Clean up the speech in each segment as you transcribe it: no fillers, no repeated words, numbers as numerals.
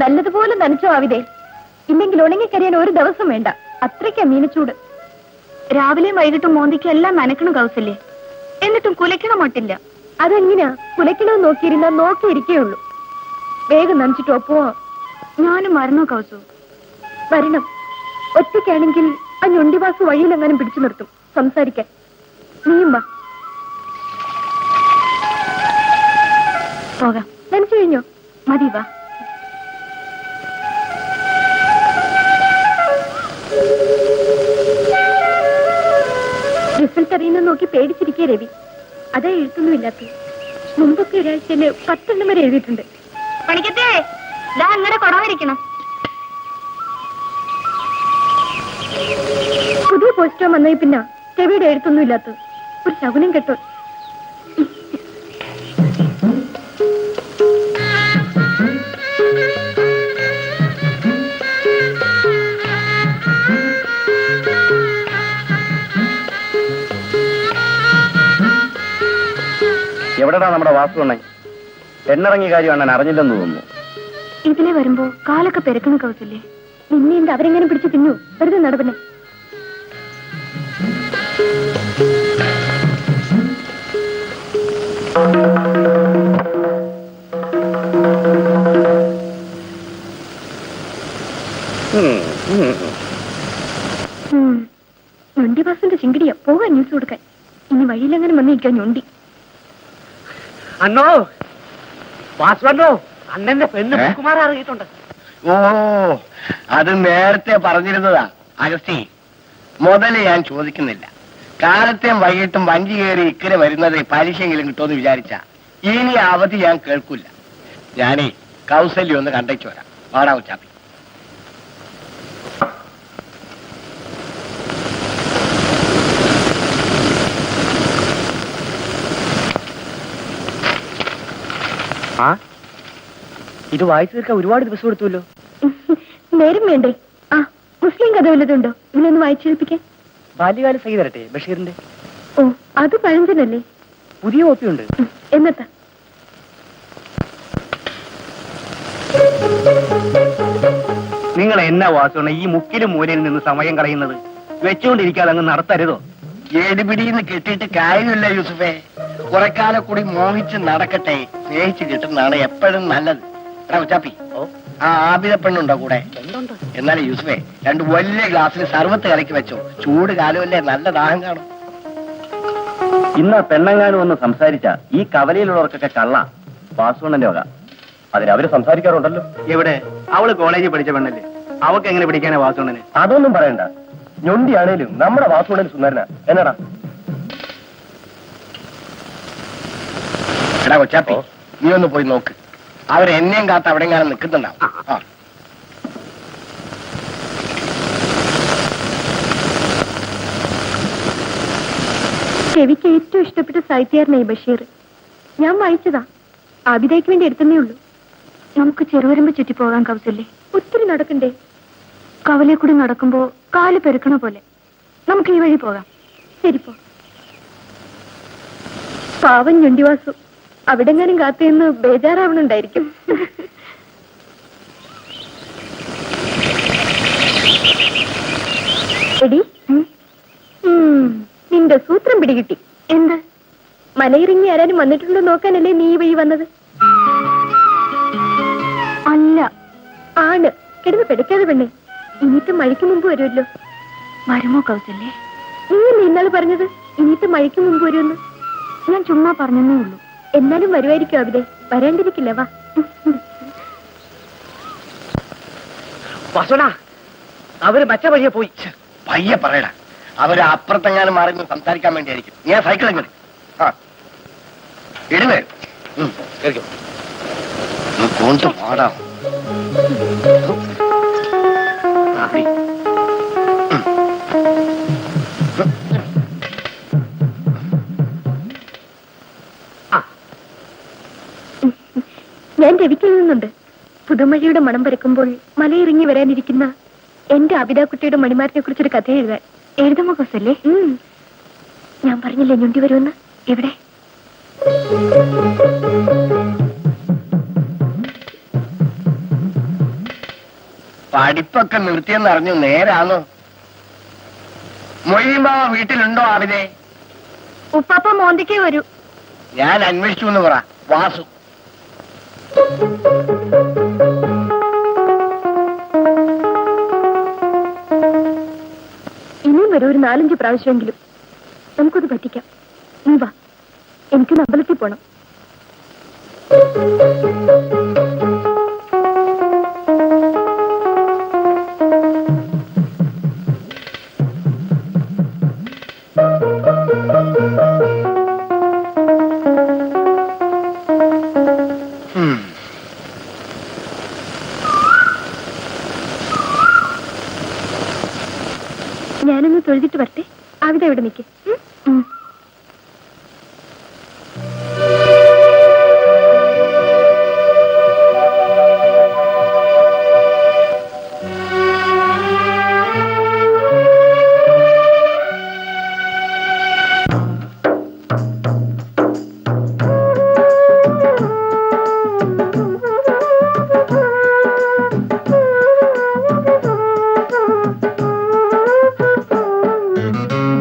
നല്ലതുപോലെ നനച്ചോ ആവിതേ, ഇല്ലെങ്കിൽ ഉണങ്ങിക്കരിയാൻ ഒരു ദിവസം വേണ്ട. അത്രയ്ക്കാ മീനച്ചൂട്. രാവിലെയും വൈകിട്ടും മോന്തിക്കും എല്ലാം നനക്കണം കൗസല്യേ, എന്നിട്ടും കുലയ്ക്കണം മട്ടില്ല. അതെങ്ങനെയാ? കുലയ്ക്കണമെന്ന് നോക്കിയിരിക്കേയുള്ളൂ. വേഗം നനച്ചിട്ടോ പോവാ. ഞാനും വരണോ കൗസു? വരണം. ഒറ്റയ്ക്കാണെങ്കിൽ ആ ഞൊണ്ടിവാസു വഴിയിലെങ്ങാനും പിടിച്ചു നിർത്തും സംസാരിക്കാൻ. നീയും വാ. പോകാം. നനച്ചു കഴിഞ്ഞോ? മതി, വാ. റിസൾട്ട് അറിയുന്ന നോക്കി പേടിച്ചിരിക്കേ രവി. അതാ എഴുത്തൊന്നുമില്ലാത്ത. മുമ്പൊക്കെ ഒരാഴ്ചയില് 10 എണ്ണം വരെ എഴുതിയിട്ടുണ്ട്. പണിക്കത്തേ, അങ്ങനെ കൊടവരിക്കണം. പുതിയ പോസ്റ്റർ വന്നേ പിന്നെ രവിയുടെ എഴുത്തൊന്നുമില്ലാത്ത ഒരു ശകുനം കേട്ടോ. എവിടെടാ നമ്മുടെ വാസുണ്ണൻ? എണ്ണിറങ്ങിയ കാര്യം അണ്ണൻ അറിഞ്ഞില്ലെന്ന് തോന്നുന്നു. ഇതിലെ വരുമ്പോ കാലൊക്കെ പെരക്കുന്ന കൗസല്യേ. നിന്നെ എന്ത് അവരെങ്ങനെ പിടിച്ച് തിന്നു? വെറുതെ നടപനെ. ഞൊണ്ടി ബാസിന്റെ ചിങ്കിടിയാ. പോകാൻ ന്യൂസ് കൊടുക്കാൻ. ഇനി വഴിയിലെങ്ങനെ വന്നിരിക്കാൻ ഞൊണ്ടി. അണ്ണോ, വാസുവണ്ണോ, അണ്ണന്റെ പെണ്ണ് കുമാർ അറിയിട്ടുണ്ട്. ഓ, അത് നേരത്തെ പറഞ്ഞിരുന്നതാ അഗസ്റ്റി. മുതല് ഞാൻ ചോദിക്കുന്നില്ല. കാലത്തെയും വൈകിട്ടും വഞ്ചി കയറി ഇക്കരെ വരുന്നത് പലിശയെങ്കിലും കിട്ടുമെന്ന് വിചാരിച്ച ഇനി അവധി ഞാൻ കേൾക്കില്ല. ഞാനേ കൗസല്യം ഒന്ന് കണ്ടേച്ചു വരാം. വാടാ ഉച്ചാപ്പി. ആ, ഇത് വായിച്ചു തീർക്കാൻ ഒരുപാട് ദിവസം എടുത്തുവല്ലോ. നേരം വേണ്ടേ? ആ, മുസ്ലിം കഥ വല്ലതുണ്ടോ ഇതിലൊന്ന് വായിച്ചു കേൾപ്പിക്കാൻ? ബാല്യകാല സഹി തരട്ടെ, ബഷീറിന്റെ. ഓ, അത് പഴഞ്ചനല്ലേ? പുതിയ കോപ്പിയുണ്ട്. എന്നത്താ? നിങ്ങൾ എന്നാ വാസുണ്ണ ഈ മുക്കിലും മൂലയിൽ നിന്ന് സമയം കളയുന്നത്? വെച്ചുകൊണ്ടിരിക്കാതെ അങ്ങ് നടത്തരുതോ? ഏടിപിടിന്ന് കെട്ടിയിട്ട് കാര്യമില്ല യൂസുഫേ. കുറെക്കാലം കൂടി മോഹിച്ച് നടക്കട്ടെ. സ്നേഹിച്ച് കിട്ടുന്നതാണ് എപ്പോഴും നല്ലത്. എടാ ഉച്ചാപ്പി, ആ ആബിദ പെണ്ണുണ്ടോ കൂടെ? എന്നാലും യൂസുഫേ, 2 വലിയ ഗ്ലാസ്സിൽ സർവത്ത് കലക്കി വെച്ചോ. ചൂട് കാലമല്ലേ, നല്ല ദാഹം കാണും. ഇന്ന് പെണ്ണങ്ങാനും ഒന്ന് സംസാരിച്ച ഈ കവലയിലുള്ളവർക്കൊക്കെ കള്ള വാസുണ്ണന്റെ വക. അതിന് അവര് സംസാരിക്കാറുണ്ടല്ലോ. എവിടെ? അവള് കോളേജിൽ പഠിച്ച പെണ്ണല്ലേ, അവക്ക് എങ്ങനെ പിടിക്കാനാ വാസുണ്ണന്? അതൊന്നും പറയണ്ട. ഞൊണ്ടിയാണേലും നമ്മുടെ വാസുണ്ണൻ സുന്ദരനാ. എന്നടാ? എടാ കൊച്ചാപ്പി, നീ ഒന്ന് പോയി നോക്ക്. അവരെന്നെയും കാത്ത് അവിടെ ഞാൻ നിൽക്കുന്നുണ്ടാവും. ആ, ചെവിക്ക് ഏറ്റവും ഇഷ്ടപ്പെട്ട സാഹിത്യകാരനായി ബഷീർ. ഞാൻ വായിച്ചതാ. ആബിദയ്ക്ക് വേണ്ടി എടുത്തേ ഉള്ളൂ. നമുക്ക് ചെറുവരമ്പ് ചുറ്റി പോകാൻ കൗസല്യേ. ഒത്തിരി നടക്കണ്ടേ? കവലെ കൂടി നടക്കുമ്പോ കാല് പെരുക്കണ പോലെ. നമുക്ക് ഈ വഴി പോകാം. ശരിപ്പോ. പാവൻ ഞൊണ്ടിവാസു അവിടെങ്ങാനും കാത്തുനിന്ന് ബേജാറാവണുണ്ടായിരിക്കും. എടി, നിന്റെ സൂത്രം പിടികിട്ടി. എന്ത്? മലയിറങ്ങി ആരാനും വന്നിട്ടുണ്ടോ നോക്കാനല്ലേ നീ ഈ വഴി വന്നത്? അല്ല, ആണ്. കിടന്ന് പെടുക്കാതെ പെണ്ണേ. ഇനിയിട്ട് മഴയ്ക്ക് മുമ്പ് വരുമല്ലോ. വരുമോ കൗസല്യേ? നീ ഇന്നാള് പറഞ്ഞത് ഇനിയിട്ട് മഴയ്ക്ക് മുമ്പ് വരുമെന്ന്. ഞാൻ ചുമ്മാ പറഞ്ഞതേ ഉള്ളൂ. എന്നാലും വരുമായിരിക്കും അവിടെ. വരാണ്ടിരിക്കില്ല. വാ. വാസുണ്ണ, അവര് മറ്റേ വഴിയെ പോയി. പയ്യെ പറയടാ. അവര് അപ്പുറത്തെങ്ങാനും മാറി നിന്ന് സംസാരിക്കാൻ വേണ്ടിയായിരിക്കും. ഞാൻ സൈക്കിൾ എങ്ങനെ ഇടുന്നേ കൊണ്ട് പാടാം. ഞാൻ രവിക്ക് എഴുതുന്നുണ്ട്. പുതുമഴയുടെ മണം പരക്കുമ്പോൾ മലയിറങ്ങി വരാനിരിക്കുന്ന എന്റെ അബിതാക്കുട്ടിയുടെ മണിമാരനെ കുറിച്ചൊരു കഥ എഴുതാൻ. എഴുതുമോ കൗസല്യേ? ഞാൻ പറഞ്ഞില്ലേ ഞൊണ്ടി വരുമെന്ന്. എവിടെ? പഠിപ്പൊക്കെ നിർത്തിയെന്ന് അറിഞ്ഞു. നേരാണോ? മൊയ്യുമ്പോ വീട്ടിലുണ്ടോ ആവിനെ? ഉപ്പാപ്പ മോന്തിക്കേ വരൂ. ഞാൻ അന്വേഷിച്ചു എന്ന് പറ. വാസു ഇനിയും വരും, ഒരു 4-5 പ്രാവശ്യമെങ്കിലും. നമുക്കത് പറ്റിക്കാം. നീ വാ, എനിക്കൊന്ന് അമ്പലത്തിൽ പോണം. ഞാനൊന്ന് തൊഴുതിട്ട് വരട്ടെ. അവിടെ എവിടെ നിൽക്കേ.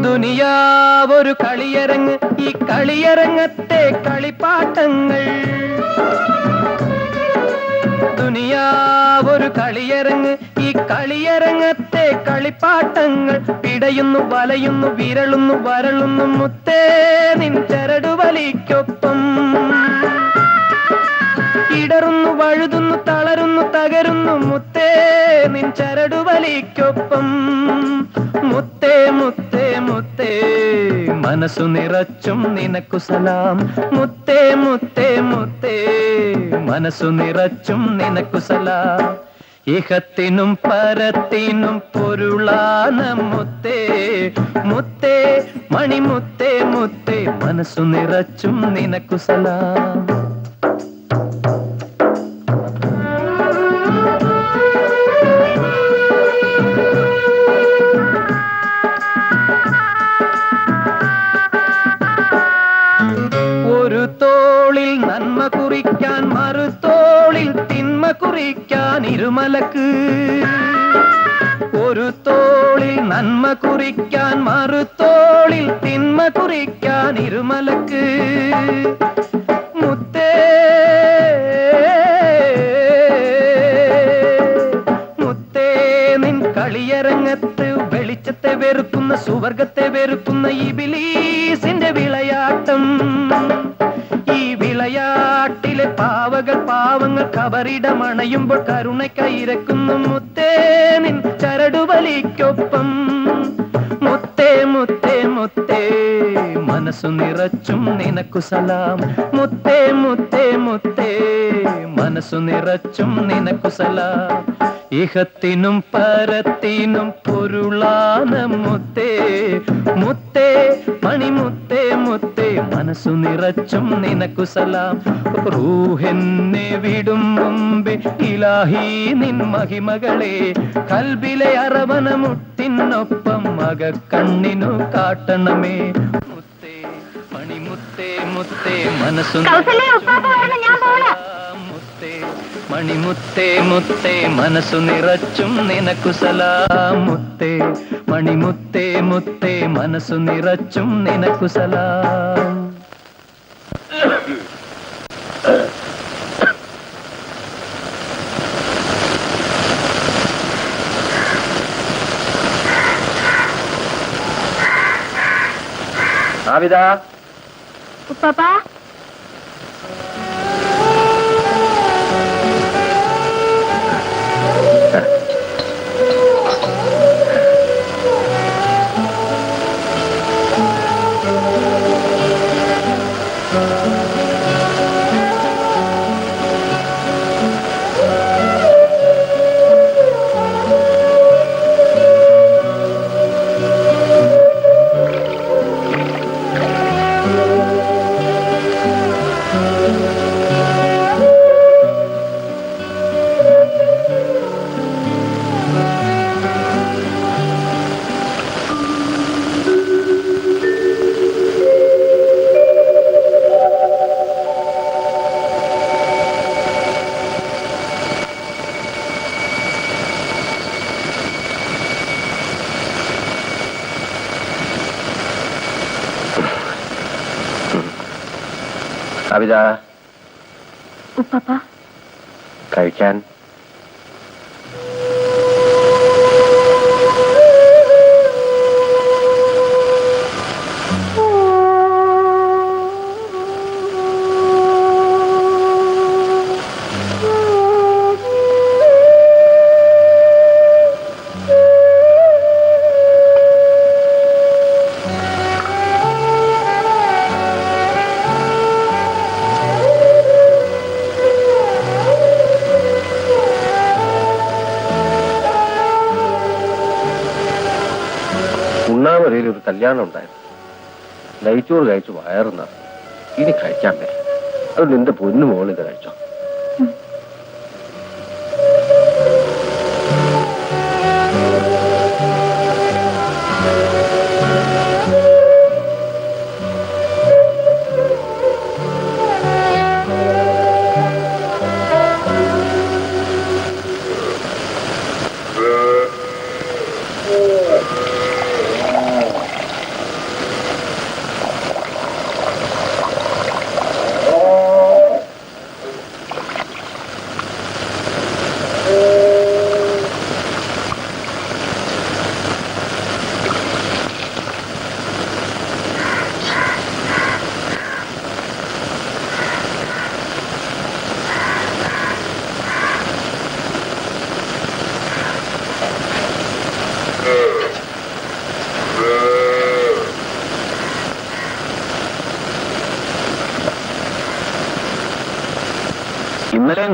ദുനിയാവൊരു കളിയരങ്ങ്, ഈ കളിയരങ്ങത്തെ കളിപ്പാട്ടങ്ങൾ. ദുനിയാവൊരു കളിയരങ്ങ്, ഈ കളിയരങ്ങത്തെ കളിപ്പാട്ടങ്ങൾ. പിടയുന്നു, വലയുന്നു, വിരളുന്നു, വരളുന്നു, മുത്തേ നിൻ ചരടുവലിക്കൊപ്പം. ഇടറുന്നു വഴുതുന്നു തളരുന്നു തകരുന്നു മുത്തേ നിൻ ചരടുവലിക്കൊപ്പം മുത്തേ മുത്തേ മുത്തേ മനസ്സു നിറച്ചും നിനക്കു സലാം മുത്തേ മുത്തേ മുത്തേ മനസ്സു നിറച്ചും നിനക്കു സലാം ഇഹത്തിനും പരത്തിനും പൊരുളാന മുത്തേ മുത്തേ മണിമുത്തേ മുത്തേ മനസ്സു നിറച്ചും നിനക്കു സലാം ഒരു തോളിൽ നന്മ കുറിക്കാൻ മറുതോളിൽ തിന്മ കുറിക്കാൻ ഇരുമലക്ക് ഒരു തോളിൽ നന്മ കുറിക്കാൻ മറുതോളിൽ തിന്മ കുറിക്കാൻ ഇരുമലക്ക് മുത്തേ മുത്തേ നിൻ കളിയരങ്ങത്ത് വെളിച്ചത്തെ വെറുക്കുന്ന സുവർഗത്തെ വെറുക്കുന്ന ഇബിലീസിന്റെ വിളയാട്ടം ഈ വിളയാട്ടിലെ പാവകൾ പാവങ്ങൾ കബറിടമണയുമ്പോൾ കരുണയ്ക്കയിരക്കുന്നു മുത്തേ നിൻ ചരടുവലിക്കൊപ്പം മുത്തേ മുത്തേ മുത്തേ മനസ്സു നിറച്ചും നിനക്കു സലാം മുത്തേ മുത്തേ മുത്തേ മനസ്സു നിറച്ചും നിനക്കു സലാം ഇഹത്തിനും പരത്തിനും പൊരുളാന മുത്തേ മുത്തേ മണിമുത്തേ മുത്തേ മനസ്സു നിറച്ചും നിനക്കു സലാം റൂഹെന്നെ വിടും മുമ്പേ ഇലാഹി നിൻ മഹിമകളെ കൽബിലെ അറവന മുട്ടിനൊപ്പം മകക്കണ്ണിനു കാട്ടണമേ മുത്തേ മണിമുത്തേ മുത്തേ മനസ്സു മുത്തേ മണിമുത്തേ മുത്തേ മനസ്സു നിറച്ചും നിനക്കു സലാം മുത്തേ മണിമുത്തേ മുത്തേ മനസ്സു നിറച്ചും നിനക്കു സലാം ആവിദ ഉപ്പാപ്പാ ആവിദ ഉപ്പാപ്പാ കഴിക്കാൻ ഉണ്ണാമരയിൽ ഒരു കല്യാണം ഉണ്ടായിരുന്നു. നെയ്ച്ചോറ് കഴിച്ചു വയറുന്ന ഇനി കഴിക്കാൻ പറ്റും. അത് നിന്റെ പൊന്നു മോളിൽ ഇത് കഴിച്ചോ.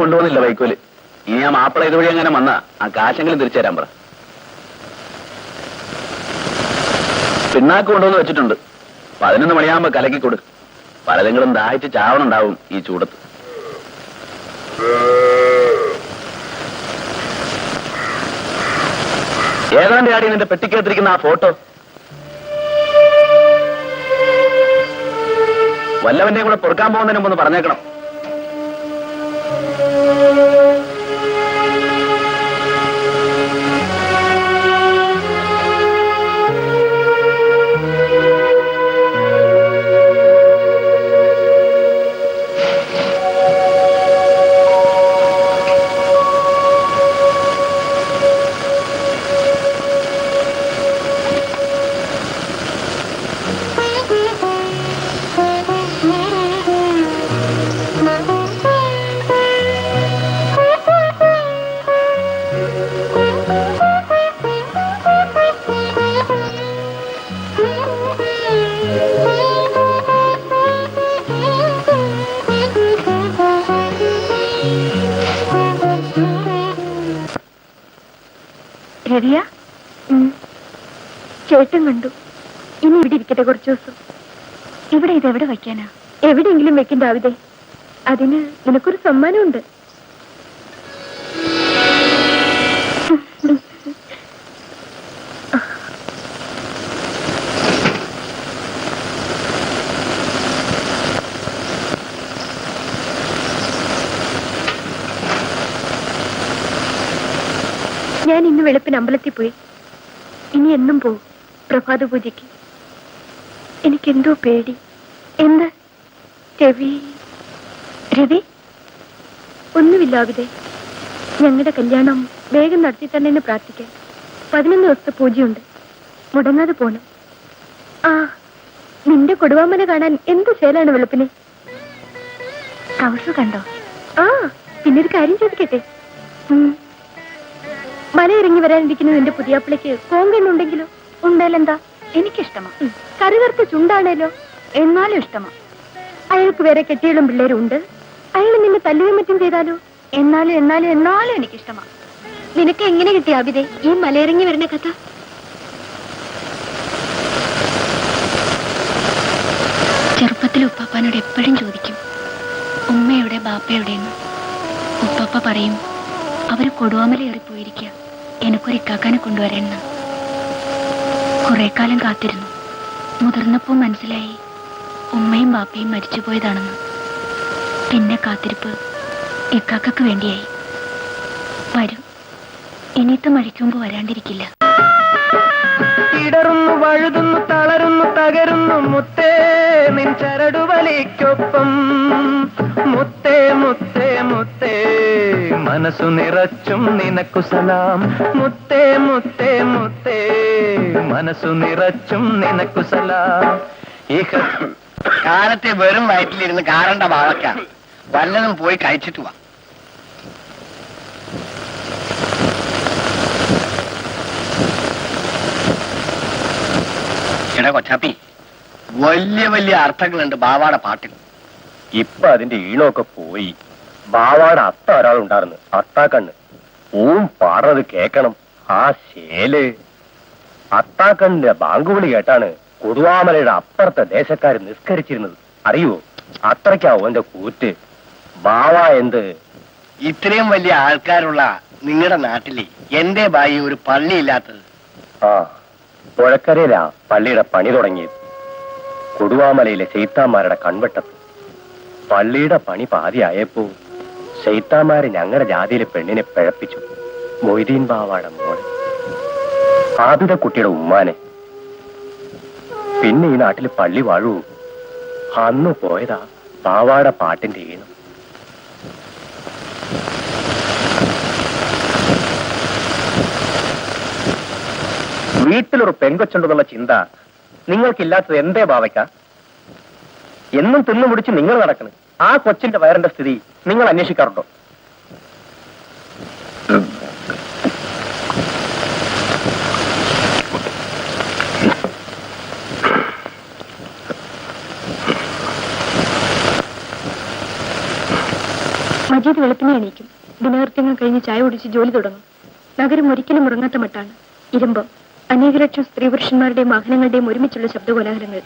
കൊണ്ടുപോകുന്നില്ല വൈക്കോല്. ഇനി ആ മാപ്പിള ഇതുവഴി അങ്ങനെ വന്നാ ആ കാശെങ്കിലും തിരിച്ചു തരാൻ പറ. പിണ്ണാക്ക് കൊണ്ടുവന്ന് വെച്ചിട്ടുണ്ട്. 11 മണിയാകുമ്പോ കലക്കിക്കൊടു. പലതെങ്കിലും ദാഹിച്ച് ചാവണുണ്ടാവും ഈ ചൂടത്ത്. ഏതാണ്ട് ആടി നിന്റെ പെട്ടിക്കകത്തിരിക്കുന്ന ആ ഫോട്ടോ? വല്ലവന്റെ കൂടെ പൊറുക്കാൻ പോകുന്നതിന് മുമ്പ് പറഞ്ഞേക്കണം. രവിയ, ചേട്ടൻ കണ്ടു. ഇനി ഇവിടെ ഇരിക്കട്ടെ കുറച്ചു ദിവസം. ഇവിടെ ഇതെവിടെ വയ്ക്കാനാ? എവിടെയെങ്കിലും വെക്കണ്ട ആവിതേ. അതിന് നിനക്കൊരു സമ്മാനമുണ്ട്. ഞാൻ ഇന്ന് വെളുപ്പിന് അമ്പലത്തിൽ പോയി. ഇനി എന്നും പോവും പ്രഭാത പൂജയ്ക്ക്. എനിക്കെന്തോ പേടി. എന്ത്? രവി രവി ഒന്നുമില്ല ആവിതേ. ഞങ്ങളുടെ കല്യാണം വേഗം നടത്തി തന്നെ എന്ന് പ്രാർത്ഥിക്കാൻ. 11 ദിവസത്തെ പൂജയുണ്ട്. മുടങ്ങാതെ പോണം. ആ, നിന്റെ കൊടുവാമന കാണാൻ എന്ത് ചേലാണ് വെളുപ്പിന്. കൗസു കണ്ടോ? ആ, പിന്നൊരു കാര്യം ചോദിക്കട്ടെ. മല ഇറങ്ങി വരാനിരിക്കുന്ന നിന്റെ പുതിയാപ്പിളയ്ക്ക് കോങ്കണ്ണുണ്ടെങ്കിലോ? ഉണ്ടാലെന്താ? എനിക്കിഷ്ടമാ. കറുകറുത്ത ചുണ്ടാണേലോ? എന്നാലും ഇഷ്ടമാ. അയാൾക്ക് വേറെ കെട്ടികളും പിള്ളേരും ഉണ്ട്. അയാൾ നിന്നെ തല്ലുകയും മറ്റും ചെയ്താലോ? എന്നാലും എന്നാലും എന്നാലും എനിക്കിഷ്ടമാ. നിനക്ക് എങ്ങനെ കിട്ടി അബിതേ ഈ മലയിറങ്ങി വരുന്ന കഥ? ചെറുപ്പത്തിൽ ഉപ്പാപ്പാനോട് എപ്പോഴും ചോദിക്കും, ഉമ്മയുടെ ബാപ്പയുടെയെന്ന്. ഉപ്പാപ്പ പറയും, അവര് കൊടുവാമല ഏറിപ്പോയിരിക്കുക, എനിക്കൊരു ഇക്കാക്കാനെ കൊണ്ടുവരണമെന്ന്. കുറെ കാലം കാത്തിരുന്നു. മുതിർന്നപ്പോ മനസ്സിലായി ഉമ്മയും ബാപ്പയും മരിച്ചുപോയതാണെന്ന്. പിന്നെ കാത്തിരിപ്പ് ഇക്കാക്കക്ക് വേണ്ടിയായി. വരും, ഇനിയത്തെ മഴിക്കുമ്പോ വരാണ്ടിരിക്കില്ല. ഇടറുന്നു, വഴുതുന്നു, തളരുന്നു, തകരുന്നു മുത്തേ നിൻ ചരടുവലിക്കൊപ്പം. മുത്തേ മുത്തേ മുത്തേ മനസ്സു നിറച്ചും നിനക്കു സലാം. മുത്തേ മുത്തേ മുത്തേ മനസ്സു നിറച്ചും നിനക്കു സലാം. കാലത്തെ വെറും വയറ്റിലിരുന്ന് കാറണ്ട വാഴക്ക വല്ലതും പോയി കഴിച്ചിട്ട് വാ. എടാ കൊച്ചാപ്പി, വലിയ വലിയ അർത്ഥങ്ങളുണ്ട് ബാവാടെ പാട്ടിൽ. ഇപ്പൊ അതിന്റെ ഈണമൊക്കെ പോയി. ബാവാടെ അത്ത ഒരാളുണ്ടായിരുന്നു, അത്താക്കണ്ണ്. പാടുന്നത് കേക്കണം. ആ ശേല് അത്താക്കണ്ണിന്റെ ബാങ്കുവിളി കേട്ടാണ് കൊടുവാമലയുടെ അപ്പുറത്തെ ദേശക്കാര് നിസ്കരിച്ചിരുന്നത്. അറിയുവോ? അത്രയ്ക്കാവും അവന്റെ കൂറ്റ്. ബാവ എന്ത് ഇത്രയും വലിയ ആൾക്കാരുള്ള നിങ്ങളുടെ നാട്ടിലെ എന്റെ ബായി ഒരു പള്ളിയില്ലാത്തത്? ആ, പുഴക്കരയിലാ പള്ളിയുടെ പണി തുടങ്ങിയത്. കൊടുവാമലയിലെ ശൈത്താന്മാരുടെ കൺവെട്ടത്ത്. പള്ളിയുടെ പണി പാതിയായപ്പോ ശൈത്താന്മാര് ഞങ്ങളുടെ ജാതിയിലെ പെണ്ണിനെ പിഴപ്പിച്ചു. മൊയ്തീൻ ബാവാടെ മോളെ, ആബിദക്കുട്ടിയുടെ ഉമ്മാനെ. പിന്നെ ഈ നാട്ടിൽ പള്ളി വാഴൂ. അന്ന് പോയതാ ബാവാടെ പാട്ടിന്റെ ഈണം. വീട്ടിലൊരു പെങ്കൊച്ചുണ്ടെന്നുള്ള ചിന്ത നിങ്ങൾക്കില്ലാത്തത് എന്തേ ബാവയ്ക്ക? എന്നും തിന്നു മുടിച്ച് നിങ്ങൾ നടക്കണം. ആ കൊച്ചിന്റെ വയറിന്റെ സ്ഥിതി നിങ്ങൾ അന്വേഷിക്കാറുണ്ടോ? മജീദ് വെളുപ്പിനെ എണീക്കും. ദിനകൃത്യങ്ങൾ കഴിഞ്ഞ് ചായ കുടിച്ച് ജോലി തുടങ്ങും. നഗരം ഒരിക്കലും ഉറങ്ങാത്ത മട്ടാണ്. ഇരുമ്പ്, അനേക ലക്ഷം സ്ത്രീ പുരുഷന്മാരുടെയും വാഹനങ്ങളുടെയും ഒരുമിച്ചുള്ള ശബ്ദകോലാഹലങ്ങൾ,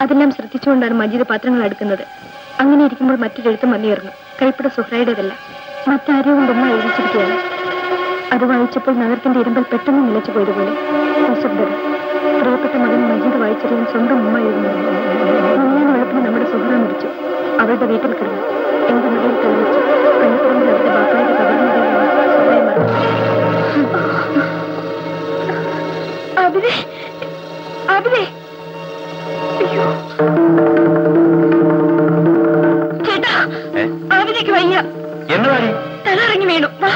അതെല്ലാം ശ്രദ്ധിച്ചുകൊണ്ടാണ് മജീദ് പാത്രങ്ങൾ അടുക്കുന്നത്. അങ്ങനെ ഇരിക്കുമ്പോൾ മറ്റൊരെഴുത്തും വന്നിരുന്നു. കൈപ്പട സുഹ്രയുടേതല്ല, മറ്റാരോ കൊണ്ട് ഉമ്മ എഴുതിച്ചിരിക്കുകയാണ്. അത് വായിച്ചപ്പോൾ നഗരത്തിന്റെ ഇരുമ്പൽ പെട്ടെന്ന് നിലച്ചു പോയതുപോലെ നിശബ്ദത. പ്രിയപ്പെട്ട മകൻ മജീദ് വായിച്ചറിയാൻ സ്വന്തം ഉമ്മ എഴുതുന്നു. ഞാൻ വെളുപ്പിന് നമ്മുടെ സുഹ്ര മരിച്ചു. അവരുടെ വീട്ടിൽ കിടന്നു. എന്റെ മകയിൽ തെളിയിച്ചു. പള്ളിപ്പറമ്പിൽ അവരുടെ ബാപ്പായുടെ കബറിനിടയിലാണ് സുഹ്രയെ മറന്നത്. അഭിനേ, അഭിനേ, അയ്യോ ചേട്ടാ, അഭിനേക്ക് വയ്യ. എന്നതാടി? തല ഇറങ്ങി വീണു. വാ.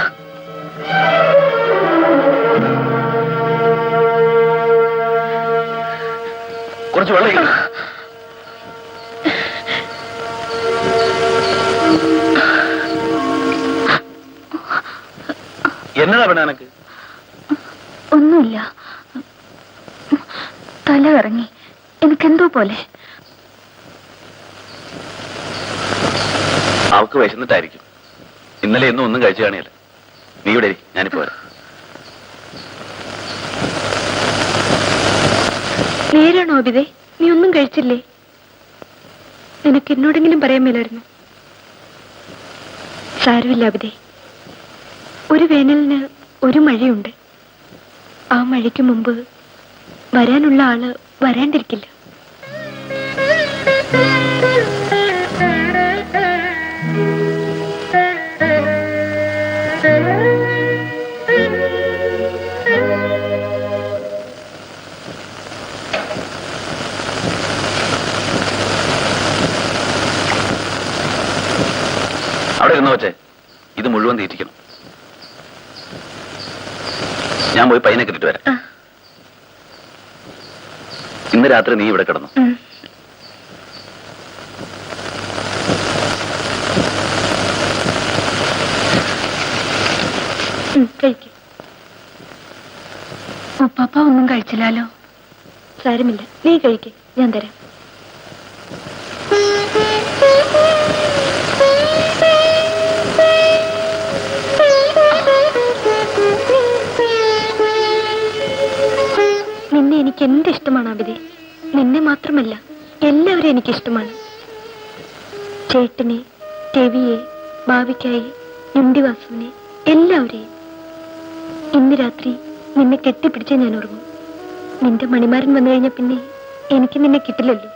കുറച്ച് വെള്ളം. എന്നതാ വേണ എനക്ക്? ഒന്നുമില്ല, തല ഇറങ്ങി. എനിക്കെന്തോ പോലെ. അവക്ക് വിശന്നിട്ടായിരിക്കും. ഇന്നലെ എന്നും ഒന്നും കഴിച്ചു കാണിയല്ല. നീ ഇവിടെ ഞാനിപ്പോ വരാം. നേരാണോ അബിതേ? നീ ഒന്നും കഴിച്ചില്ലേ? നിനക്ക് എന്നോടെങ്കിലും പറയാൻ മേലായിരുന്നു. സാരമില്ല അബിതേ, ഒരു വേനലിന് ഒരു മഴയുണ്ട്. ആ മഴയ്ക്ക് മുമ്പ് വരാനുള്ള ആള് വരാണ്ടിരിക്കില്ല. അവിടെ ഇരുന്നോ വെച്ചേ, ഇത് മുഴുവൻ തീറ്റിക്കണം. ഞാൻ പോയി പൈനെ കിട്ടിട്ട് വരാം. ഇന്ന് രാത്രി നീ ഇവിടെ കിടന്നു. ഉപ്പാപ്പ ഒന്നും കഴിച്ചില്ലല്ലോ. സാരമില്ല, നീ കഴിക്ക്, ഞാൻ തരാം. നിന്നെ എനിക്ക് എന്ത് ഇഷ്ടമാണ് അബിതേ. നിന്നെ മാത്രമല്ല, എല്ലാവരും എനിക്കിഷ്ടമാണ്. ചേട്ടനെ, രവിയെ, ഭാവിക്കായി, ഞുണ്ടിവാസുവിനെ, എല്ലാവരെയും. ഇന്ന് രാത്രി നിന്നെ കെട്ടിപ്പിടിച്ചേ ഞാൻ ഉറങ്ങും. നിന്റെ മണിമാരൻ വന്നു കഴിഞ്ഞാൽ പിന്നെ എനിക്ക് നിന്നെ കിട്ടില്ലല്ലോ.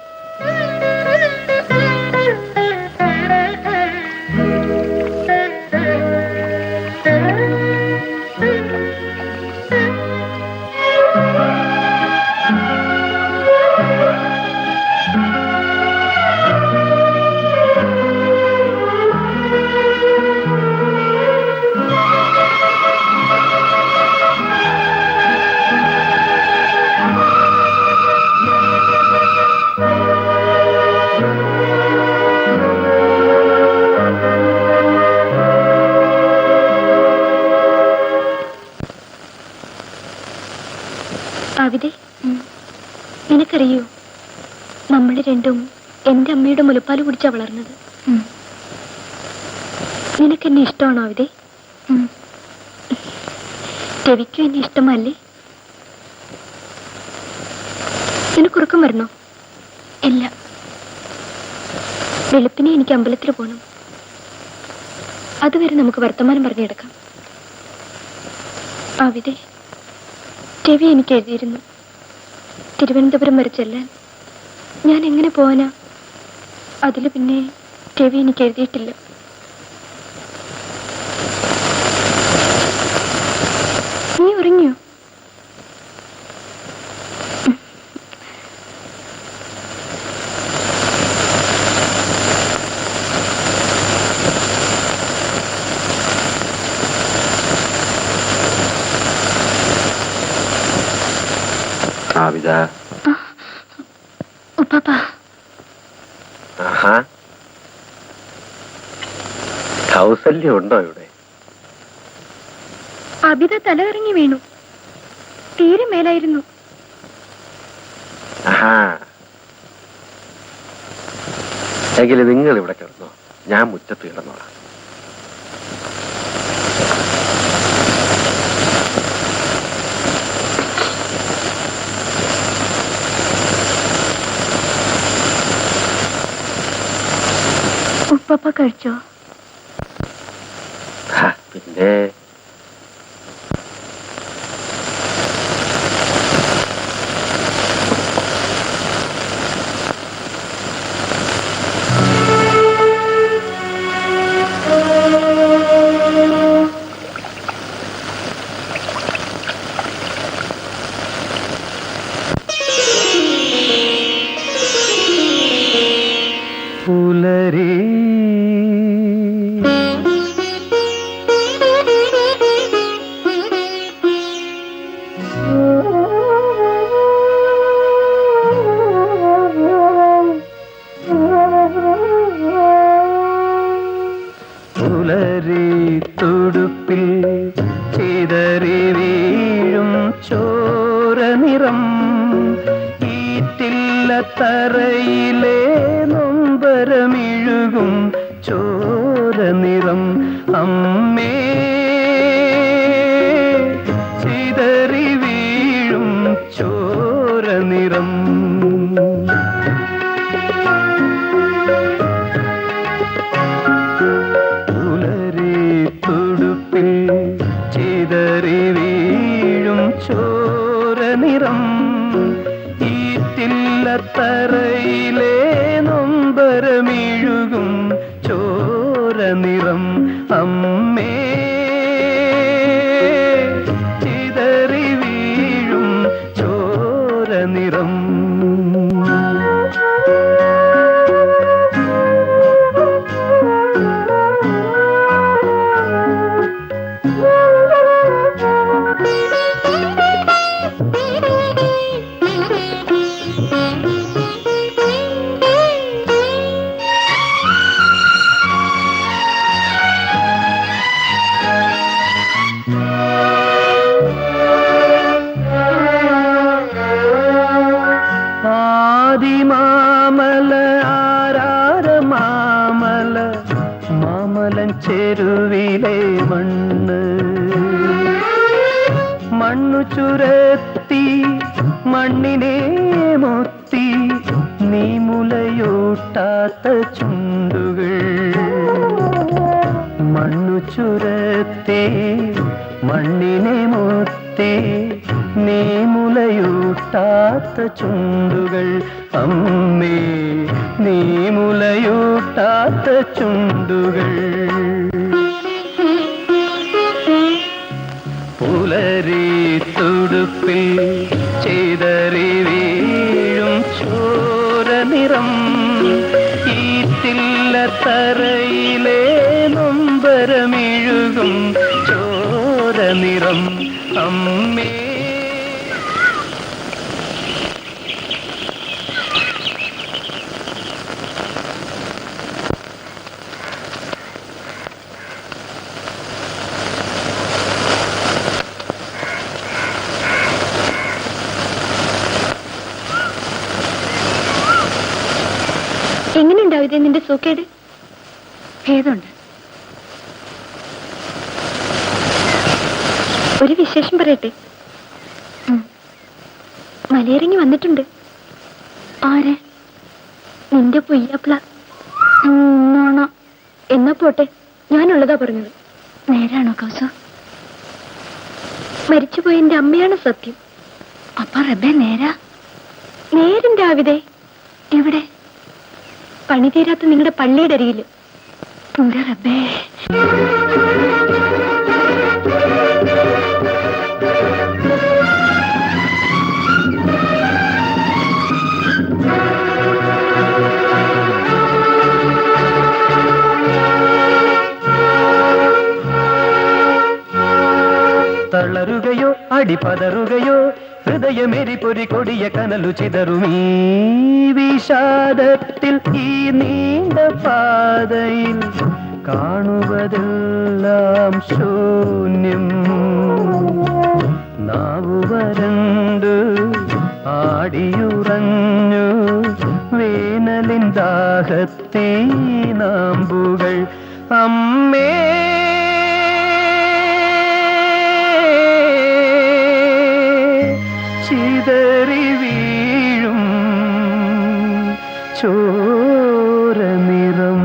ആവിദേ, നിനക്കറിയോ, നമ്മൾ രണ്ടും എന്റെ അമ്മയുടെ മുലപ്പാല് കുടിച്ചാ വളർന്നത്. നിനക്കെന്നെ ഇഷ്ടമാണോ ആവിദേ? രവിക്കും എന്നെ ഇഷ്ടമല്ലേ? നിനക്കുറക്കം വരണോ? ഇല്ല, വെളുപ്പിനെ എനിക്ക് അമ്പലത്തിൽ പോകണം. അതുവരെ നമുക്ക് വർത്തമാനം പറഞ്ഞു കിടക്കാം. ആവിദേ, രവി എനിക്ക് എഴുതിയിരുന്നു തിരുവനന്തപുരം വരെ ചെല്ലാൻ. ഞാൻ എങ്ങനെ പോവാനാ? അതിൽ പിന്നെ രവി എനിക്ക് എഴുതിയിട്ടില്ല. നീ ഉറങ്ങിയോ? ആവിദ, ഉപ്പാപ്പ, കൗസല്യം ഉണ്ടോ ഇവിടെ? അബിത തലകറങ്ങി വീണു. തീരെ മേലായിരുന്നു. എങ്കിലും നിങ്ങൾ ഇവിടെ കിടന്നോ, ഞാൻ മുറ്റത്ത് കിടന്നോളാം. പപ്പ കഴിച്ചോ? പിന്നെ പുലരി പുലരി തുടുപ്പിൽ ചിതറി വീഴും ചോര നിറം ഈറ്റില്ല തറയിലെ നൊമ്പരമിഴുകും ചോര നിറം അമ്മേ ചിതറി വീഴും ചോര നിറം പുലരി തുടുപ്പിൽ ചിതറി വീഴും ചോര നിറം ഈറ്റില്ല തറയിലെ നൊമ്പരമിഴുകും ചോര നിറം അമ്മേ ചിതറി വീഴും ചോര നിറം ആദിമാമല ആരാര മാമല മാമലൻ ചെരുവിലെ മണ്ണ് മണ്ണു ചുരത്തി മണ്ണിനെ മൊത്തി നീ മുലയൂട്ടാത്ത ചുണ്ടുകൾ മണ്ണു ചുരത്തി മണ്ണിനെ മൊത്തി നീ മുലയൂട്ടാത്ത ചുണ്ടുകൾ അമ്മേ നീ മുലയൂട്ടാത്ത ചുണ്ടുകൾ പുലരി തുടുപ്പിൽ ചിതറി വീഴും ചോര നിറം ഈറ്റില്ല തറയിലെ നൊമ്പരമിഴുകും ചോര നിറം അമ്മേ എങ്ങനെയുണ്ടാവും ഇത് നിന്റെ സൂക്കേട്? ഭേദമുണ്ട്. ഒരു വിശേഷം പറയട്ടെ. മലയിറങ്ങി വന്നിട്ടുണ്ട്. ആര്? നിന്റെ പുയ്യാപ്ല. എന്നാ പോട്ടെ, ഞാനുള്ളതാ പറഞ്ഞത്. നേരാണോ കൗസു? മരിച്ചുപോയ എന്റെ അമ്മയാണ് സത്യം. അപ്പൊ റബ്ബേ നേരാ? നേരും രാവിലെ. എവിടെ? പണി തീരാത്ത നിങ്ങളുടെ പള്ളിയുടെ അരികില്. എന്റെ റബ്ബേ. തളരുകയോ അടിപതറുകയോ ഹൃദയമേരി പൊരി കൊടിയ കനലു ചിതറുമീ വിഷാദത്തിൽ ഈ നീണ്ട പാതയിൽ കാണുവതെല്ലാം ശൂന്യം. നാവു വരണ്ടു ആടിയുറഞ്ഞു വേനലിൻ ദാഹത്തീ നാമ്പുകൾ അമ്മേ ചിതറി വീഴും ചോര നിറം.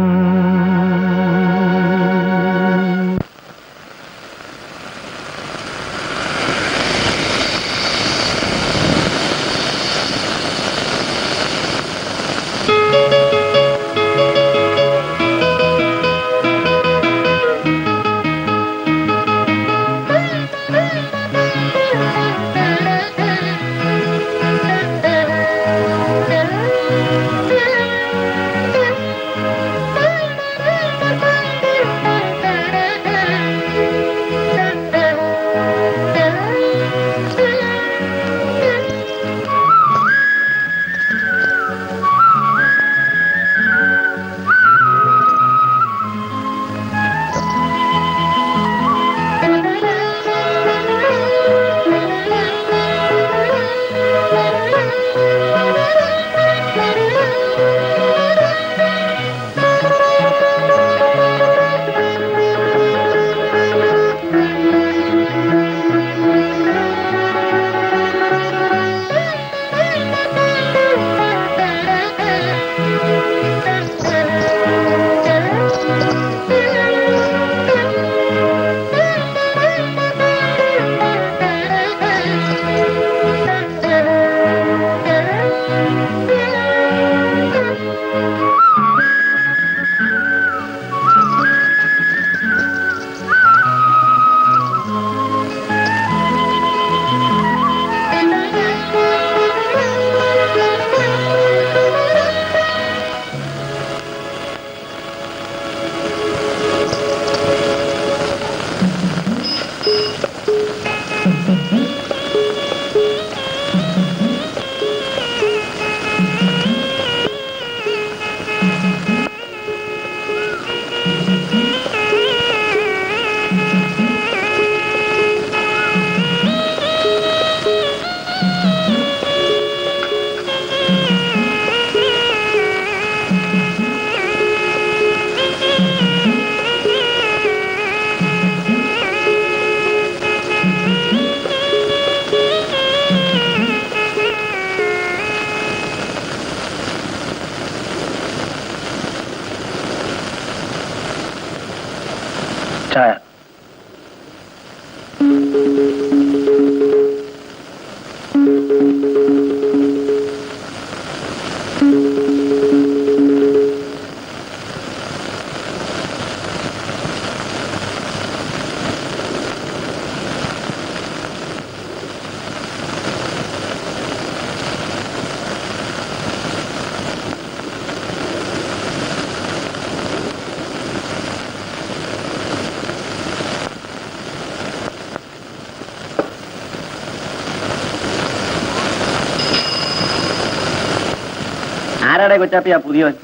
ആരാടെ കൊച്ചാപ്പി ആ പുതിയവൻ?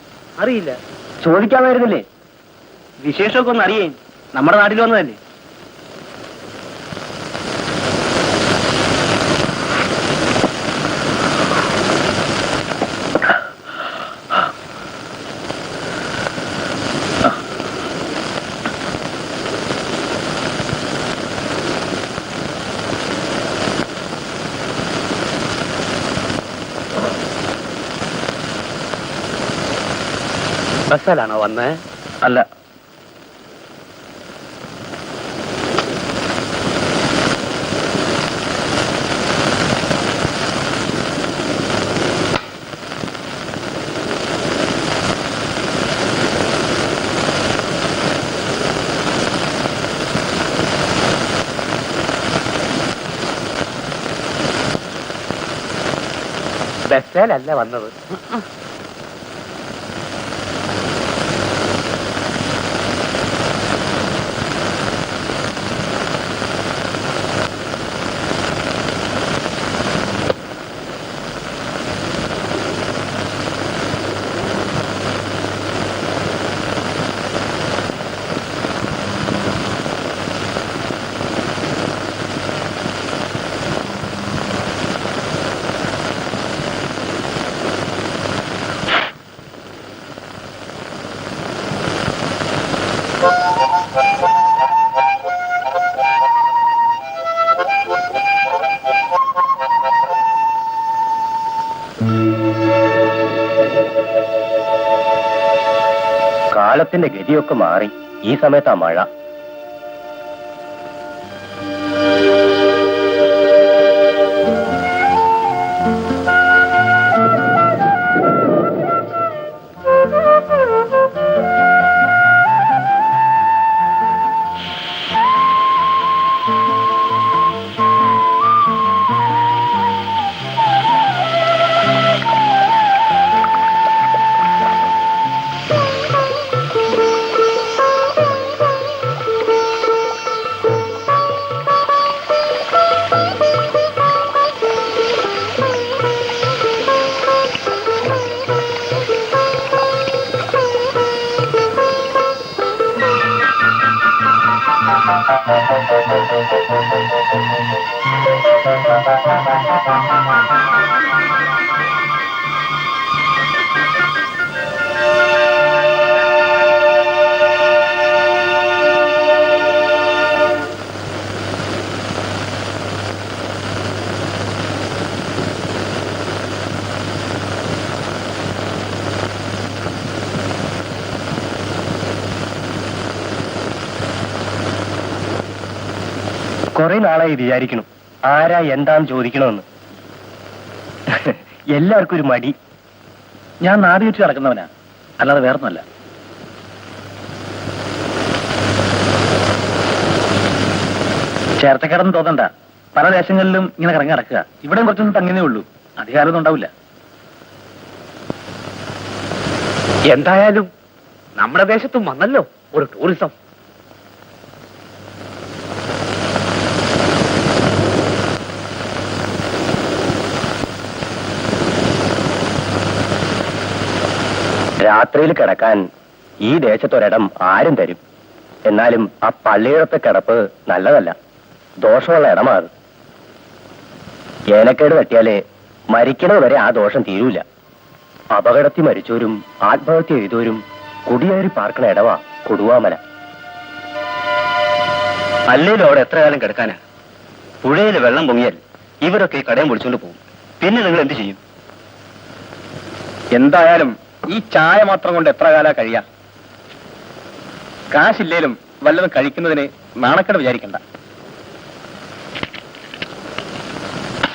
അറിയില്ല. ചോദിക്കാൻ വരുന്നില്ലേ? വിശേഷമൊക്കെ ഒന്ന് അറിയേ. നമ്മുടെ നാട്ടിൽ വന്നതല്ലേ? ബസ്സിലാണോ വന്നേ? അല്ല, ബസ്സിലല്ല വന്നത്. കാലത്തിന്റെ ഗതിയൊക്കെ മാറി. ഈ സമയത്താ മഴ. കുറെ നാളായി വിചാരിക്കണം ആരാ എന്താന്ന് ചോദിക്കണമെന്ന്. എല്ലാവർക്കും ഒരു മടി. ഞാൻ നാട് വെച്ച് നടക്കുന്നവനാ, അല്ലാതെ വേറൊന്നുമല്ല. ചേർത്തക്കടന്ന് തോന്നണ്ട, പല ദേശങ്ങളിലും ഇങ്ങനെ കറങ്ങി നടക്കുക. ഇവിടെ കുറച്ചൊന്നും തങ്ങിയേ ഉള്ളൂ, അധികാരമൊന്നും ഉണ്ടാവില്ല. എന്തായാലും നമ്മുടെ ദേശത്തും വന്നല്ലോ ഒരു ടൂറിസം. രാത്രിയിൽ കിടക്കാൻ ഈ ദേശത്തൊരിടം ആരും തരും. എന്നാലും ആ പള്ളിയിടത്തെ കിടപ്പ് നല്ലതല്ല, ദോഷമുള്ള ഇടമാണ്. ഏലക്കേട് തട്ടിയാലേ മരിക്കണത് വരെ ആ ദോഷം തീരൂല. അപകടത്തിൽ മരിച്ചവരും ആത്മഹത്യ ചെയ്തവരും കുടിയേറി പാർക്കണ ഇടവാ കൊടുവാമല. അല്ലേലും അവിടെ എത്ര കാലം കിടക്കാനാ? പുഴയിൽ വെള്ളം പൊങ്ങിയാൽ ഇവരൊക്കെ ഈ കടയും പൊളിച്ചോണ്ട് പോകും. പിന്നെ നിങ്ങൾ എന്ത് ചെയ്യും? എന്തായാലും ഈ ചായ മാത്രം കൊണ്ട് എത്ര കാലാ കഴിയാ? കാശില്ലേലും വല്ലതും കഴിക്കുന്നതിന് നാണക്കേട് വിചാരിക്കണ്ട.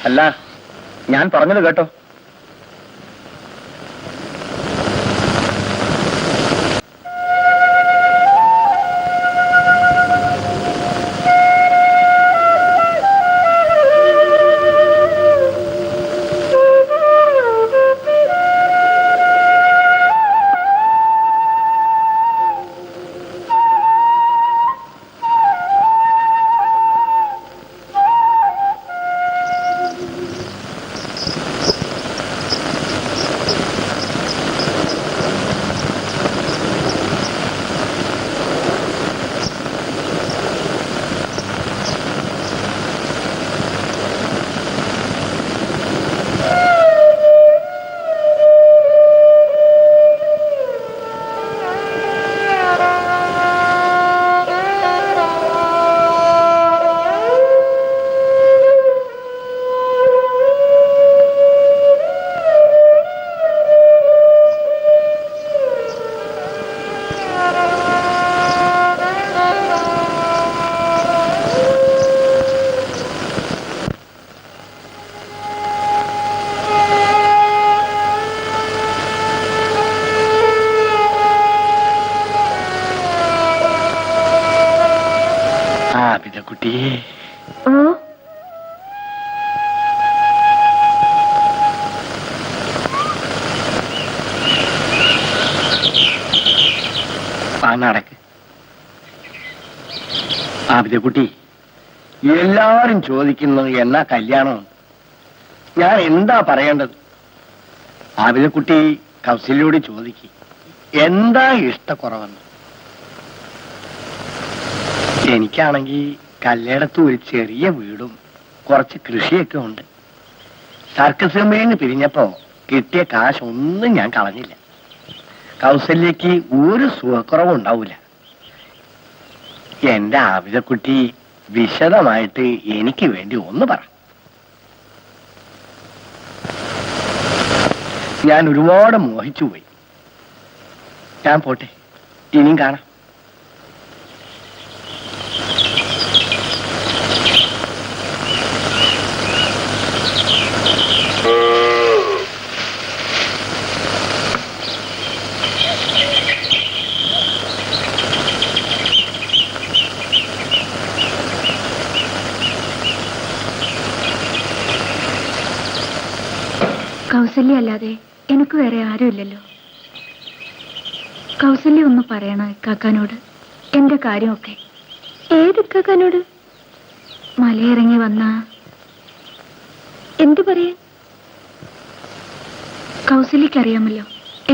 അല്ല, ഞാൻ പറഞ്ഞത് കേട്ടോ? നടക്ക്. ആബിദക്കുട്ടി, എല്ലാരും ചോദിക്കുന്നു എന്നാ കല്യാണം. ഞാൻ എന്താ പറയേണ്ടത്? ആബിദക്കുട്ടി കൗസല്യോട് ചോദിക്ക്, എന്താ ഇഷ്ടക്കുറവെന്ന്. എനിക്കാണെങ്കിൽ കല്ലേടത്ത് ഒരു ചെറിയ വീടും കുറച്ച് കൃഷിയൊക്കെ ഉണ്ട്. സർക്കസ് കമ്പനിന്ന് പിരിഞ്ഞപ്പോ കിട്ടിയ കാശ് ഒന്നും ഞാൻ കളഞ്ഞില്ല. കൗസല്യക്ക് ഒരു സുഖക്കുറവും ഉണ്ടാവൂല. എന്റെ ആബിദക്കുട്ടി വിശദമായിട്ട് എനിക്ക് വേണ്ടി ഒന്ന് പറ. ഞാൻ ഒരുപാട് മോഹിച്ചു പോയി. ഞാൻ പോട്ടെ, ഇനിയും കാണാം. കൗസല്യ അല്ലാതെ എനിക്ക് വേറെ ആരുമില്ലല്ലോ. കൗസല്യ ഒന്ന് പറയണോ ഇക്കാക്കാനോട് എന്റെ കാര്യമൊക്കെ? ഏത് ഇക്കാക്കാനോട്? മലയിറങ്ങി വന്ന എന്തു പറയാൻ? കൗസല്യക്കറിയാമല്ലോ,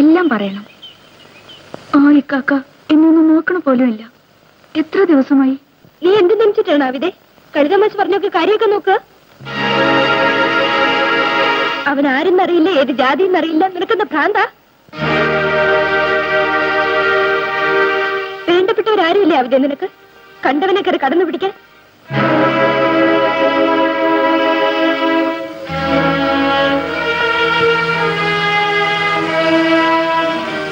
എല്ലാം പറയണം. ആ ഇക്കാക്ക എന്നൊന്നും നോക്കണ പോലുമില്ല. എത്ര ദിവസമായി? നീ എന്ത് ധരിച്ചിട്ടാണ് അവിടെ? കഴുതമാച്ച് പറഞ്ഞൊക്കെ കാര്യമൊക്കെ നോക്കുക. അവൻ ആരെന്നറിയില്ല, ഏത് ജാതിയെന്നറിയില്ല. നിനക്കെന്താ ഭ്രാന്താ? വേണ്ടപ്പെട്ടവരാരുമില്ലേ അവിടെ നിനക്ക്? കണ്ടവനെ കയറി കടന്നു പിടിക്കാൻ.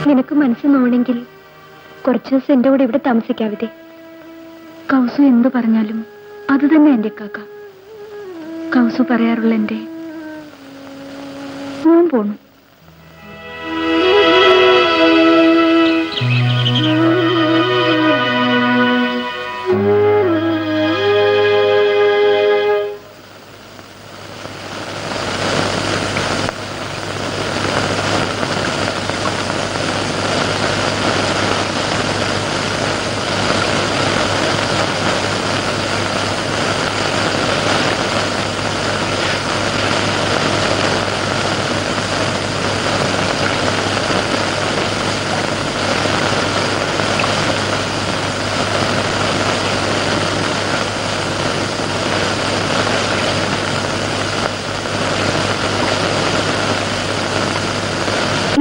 നിനക്ക് മനസ്സ് നോണെങ്കിൽ കുറച്ചു ദിവസം എന്റെ കൂടെ ഇവിടെ താമസിക്കാവിതേ. കൗസു എന്തു പറഞ്ഞാലും അത് തന്നെ എന്റെ കാക്ക. കൗസു പറയാറുള്ള എന്റെ ഞാൻ പോണു.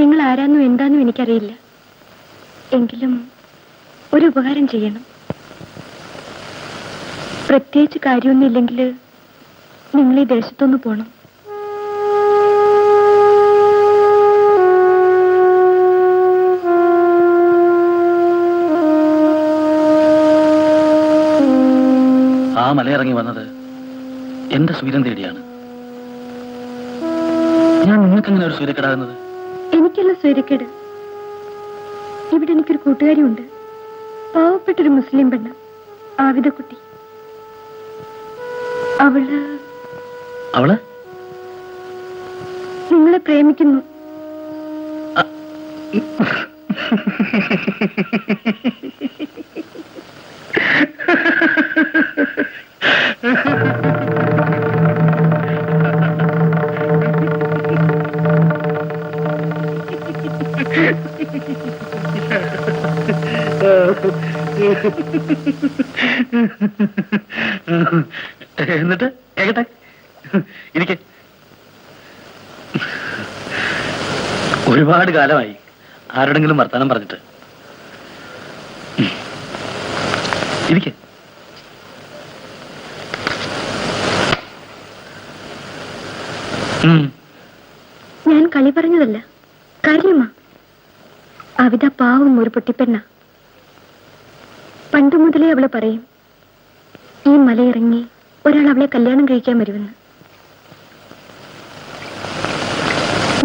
നിങ്ങൾ ആരാന്നും എന്താന്നും എനിക്കറിയില്ല. എങ്കിലും ഒരു ഉപകാരം ചെയ്യണം. പ്രത്യേകിച്ച് കാര്യമൊന്നുമില്ലെങ്കിൽ നിങ്ങൾ ഈ ദേശത്തൊന്ന് പോണം. ആ മലയിറങ്ങി വന്നത് എന്റെ സൂര്യൻ തേടിയാണ്. ഞാൻ നിങ്ങൾക്കെങ്ങനെ ഒരു സൂര്യക്കെടാകുന്നത്? എനിക്കല്ല സ്വൈര്യക്കേട്. ഇവിടെ എനിക്കൊരു കൂട്ടുകാരിയുണ്ട്, പാവപ്പെട്ടൊരു മുസ്ലിം പെണ്ണ്, ആവിദക്കുട്ടി. അവള് നിങ്ങളെ പ്രേമിക്കുന്നു. എന്നിട്ട് കേക്കട്ടെ, ഇരിക്കെ. ഒരുപാട് കാലമായി ആരോടെങ്കിലും വർത്താനം പറഞ്ഞിട്ട്. ഇരിക്കെ. ഞാൻ കളി പറഞ്ഞതല്ല, കാര്യമാ. അവിത പാവം ഒരു പൊട്ടിപ്പെണ്ണ. പണ്ടു മുതലേ അവള് പറയും, ഈ മലയിറങ്ങി ഒരാൾ അവളെ കല്യാണം കഴിക്കാൻ വരുമെന്ന്.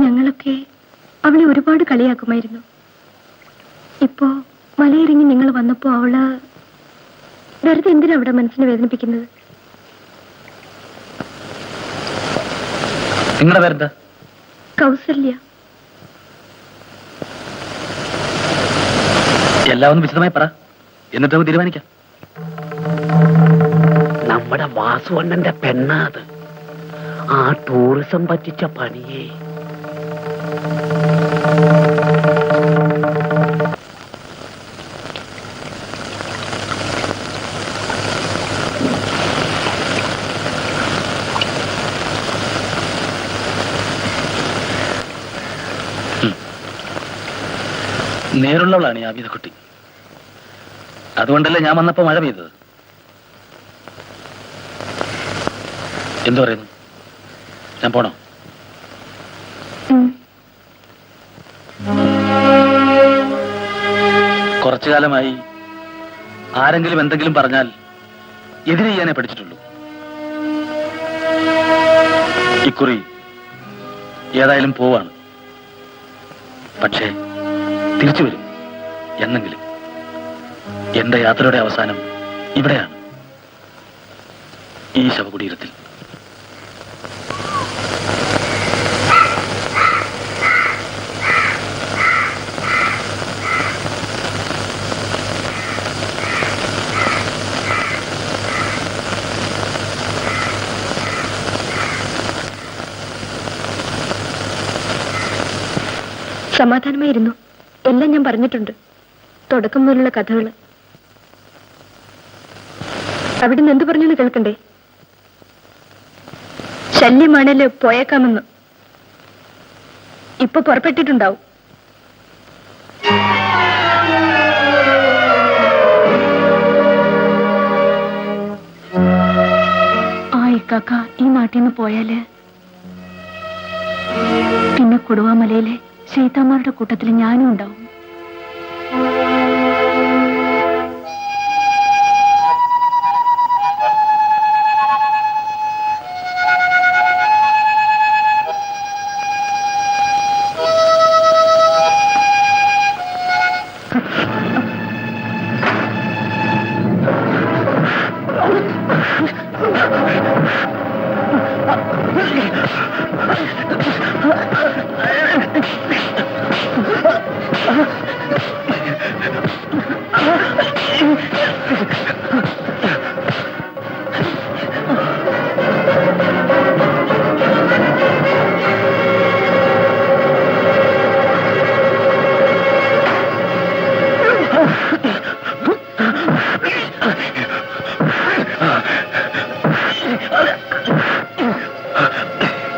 ഞങ്ങളൊക്കെ അവളെ ഒരുപാട് കളിയാക്കുമായിരുന്നു. ഇപ്പോ മലയിറങ്ങി നിങ്ങൾ വന്നപ്പോ അവള് വെറുതെ എന്തിനാ അവിടെ മനസ്സിനെ വേദനിപ്പിക്കുന്നത്? നിങ്ങളുടെ പേരെന്താ? കൗസല്യ. എല്ലാം ഒന്ന് വിശദമായി പറ, എന്നിട്ട് നമുക്ക് തീരുമാനിക്കാം. നമ്മുടെ വാസുവണ്ണന്റെ പെണ്ണാത്. ആ ടൂറിസം പറ്റിച്ച പണിയേ. നേരുള്ളവളാണ് ഈ ആബിദക്കുട്ടി. അതുകൊണ്ടല്ലേ ഞാൻ വന്നപ്പോ മഴ പെയ്തത്. എന്തു പറയുന്നു, ഞാൻ പോണോ? കുറച്ചു കാലമായി ആരെങ്കിലും എന്തെങ്കിലും പറഞ്ഞാൽ എതിര് ചെയ്യാനേ പഠിച്ചിട്ടുള്ളൂ. ഇക്കുറി ഏതായാലും പോവാണ്. പക്ഷേ തിരിച്ചു വരും എന്നെങ്കിലും. എന്റെ യാത്രയുടെ അവസാനം ഇവിടെയാണ്, ഈ ശവകുടീരത്തിൽ. സമാധാനമായിരുന്നു. എല്ലാം ഞാൻ പറഞ്ഞിട്ടുണ്ട്, തുടക്കം മുതലുള്ള കഥകള്. അവിടുന്ന് എന്ത് പറഞ്ഞെന്ന് കേൾക്കണ്ടേ? ശല്യമാണല്ലോ, പോയേക്കാമെന്ന്. ഇപ്പൊ പുറപ്പെട്ടിട്ടുണ്ടാവും. ആ ഇക്കാക്ക ഈ നാട്ടിൽ നിന്ന് പോയാല് പിന്നെ കൊടുവാമലയിലെ സീതാമാരുടെ കൂട്ടത്തിൽ ഞാനും ഉണ്ടാവും.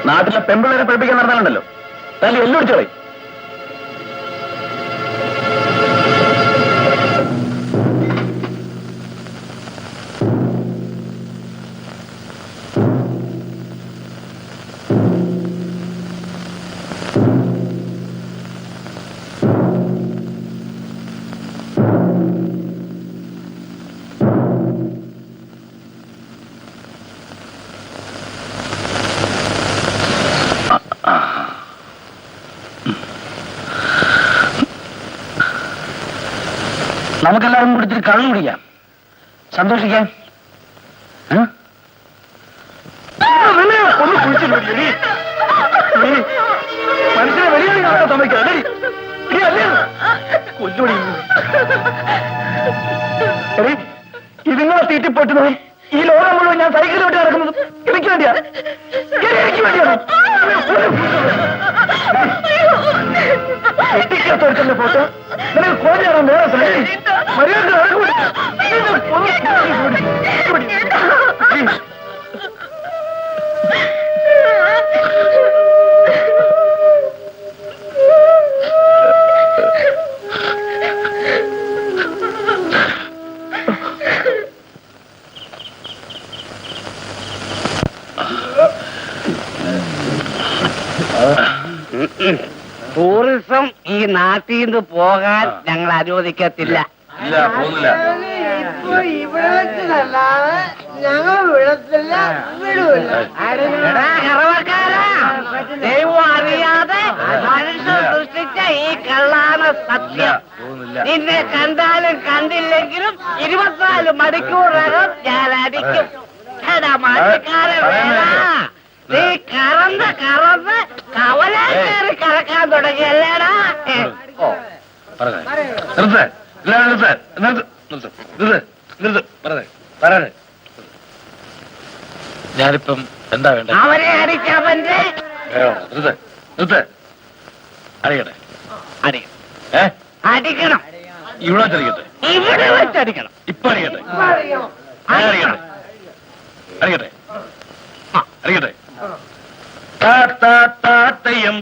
നാട്ടിലെ പെമ്പിള്ളേരെ പഠിപ്പിക്കാൻ നടന്നാലുണ്ടല്ലോ, തല്ലി എല്ലൊടിച്ചു കളയും. നമുക്കെല്ലാവരും കൂടി ഇത്തിരി കള്ളു കുടിക്കാം, സന്തോഷിക്കാം. ഒന്ന് കുഴിച്ചില്ലേ മനുഷ്യനെ വലിയ സമ്മതിക്കാം. ഇതിങ്ങളെ തീറ്റിപ്പൊട്ടുന്നത് ഈ ലോകം മുഴുവൻ ഞാൻ സൈക്കിൾ വിട്ട് നടക്കുന്നത് എനിക്ക് വേണ്ടിയാ, എനിക്ക് വേണ്ടിയാണ്. എത്തിക്കാത്തവർക്കെന്റെ ഫോട്ടോ നിനക്ക് കോഴിയാണോ വേറെ മര്യാദ ടൂറിസം ഈ നാട്ടിൽ നിന്ന് പോകാൻ ഞങ്ങൾ അനുവദിക്കത്തില്ല. ദൈവം അറിയാതെ മനുഷ്യൻ സൃഷ്ടിച്ച ഈ കള്ളാണ് സത്യം. നിന്നെ കണ്ടാലും കണ്ടില്ലെങ്കിലും 24 മണിക്കൂറിനകം ഞാൻ അടിക്കും. നീ കറന്ന് കവല കയറി കറക്കാൻ തുടങ്ങിയല്ലേടാ. ഞാനിപ്പം എന്താ വേണ്ടത്? അവരെ അടിച്ചവന്റെ അറിയട്ടെ അടിക്കണം. ഇവിടെ വെച്ചടിക്കട്ടെ, ഇവിടെ വെച്ചടിക്കണം. ഇപ്പൊ അറിയട്ടെ, അറിയട്ടെ, അറിയട്ടെ, അറിയട്ടെ. തെയ്യം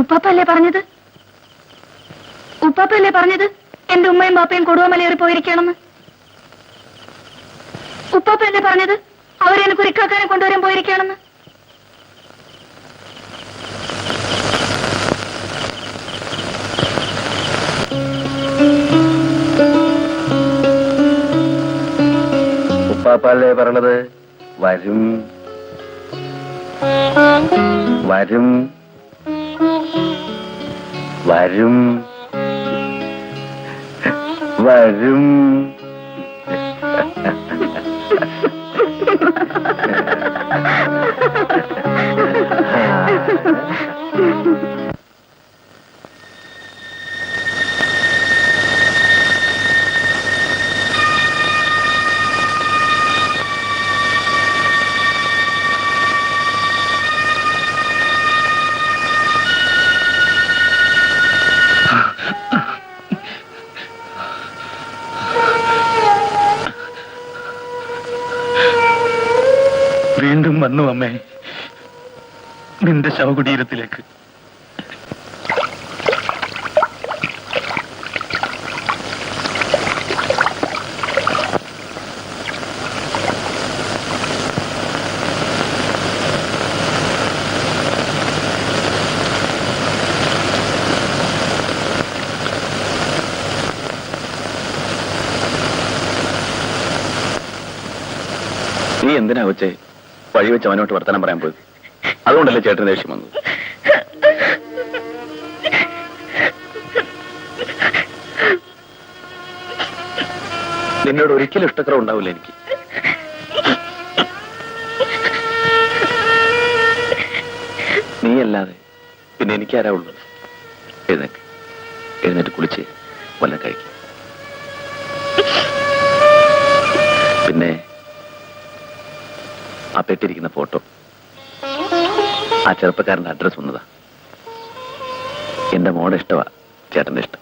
ഉപ്പാപ്പല്ലേ പറഞ്ഞത്? ഉപ്പാപ്പല്ലേ പറഞ്ഞത് എന്റെ ഉമ്മയും ബാപ്പയും കൊടുവമലയേറി പോയിരിക്കണമെന്ന്? ഉപ്പാപ്പല്ലേ പറഞ്ഞത് അവരെന്നെ കുരിക്കാക്കാനെ കൊണ്ടുവരാൻ പോയിരിക്കണമെന്ന്? ഉപ്പാപ്പല്ലേ പറഞ്ഞത് വരും വരും വരും വരും. വീണ്ടും വന്നു അമ്മേ നിന്റെ ശവകുടീരത്തിലേക്ക്. നീ എന്തിനാ വെച്ചേ വഴി വെച്ച് അവനോട്ട് വർത്തമാനം പറയാൻ പോയത്? അതുകൊണ്ടല്ലേ ചേട്ടന് ദേഷ്യം വന്നത്? നിന്നോട് ഒരിക്കലും ഇഷ്ടക്കുറവ് ഉണ്ടാവില്ല എനിക്ക്. നീയല്ലാതെ പിന്നെ എനിക്കാരാ ഉള്ളത്? എഴുന്നേറ്റ് കുളിച്ച് വല്ല കഴിക്കും. പിന്നെ ആ പെട്ടിരിക്കുന്ന ഫോട്ടോ, ആ ചെറുപ്പക്കാരന്റെ അഡ്രസ് വന്നതാ. എന്റെ മോടെ ഇഷ്ടമാ ചേട്ടന്റെ ഇഷ്ടം.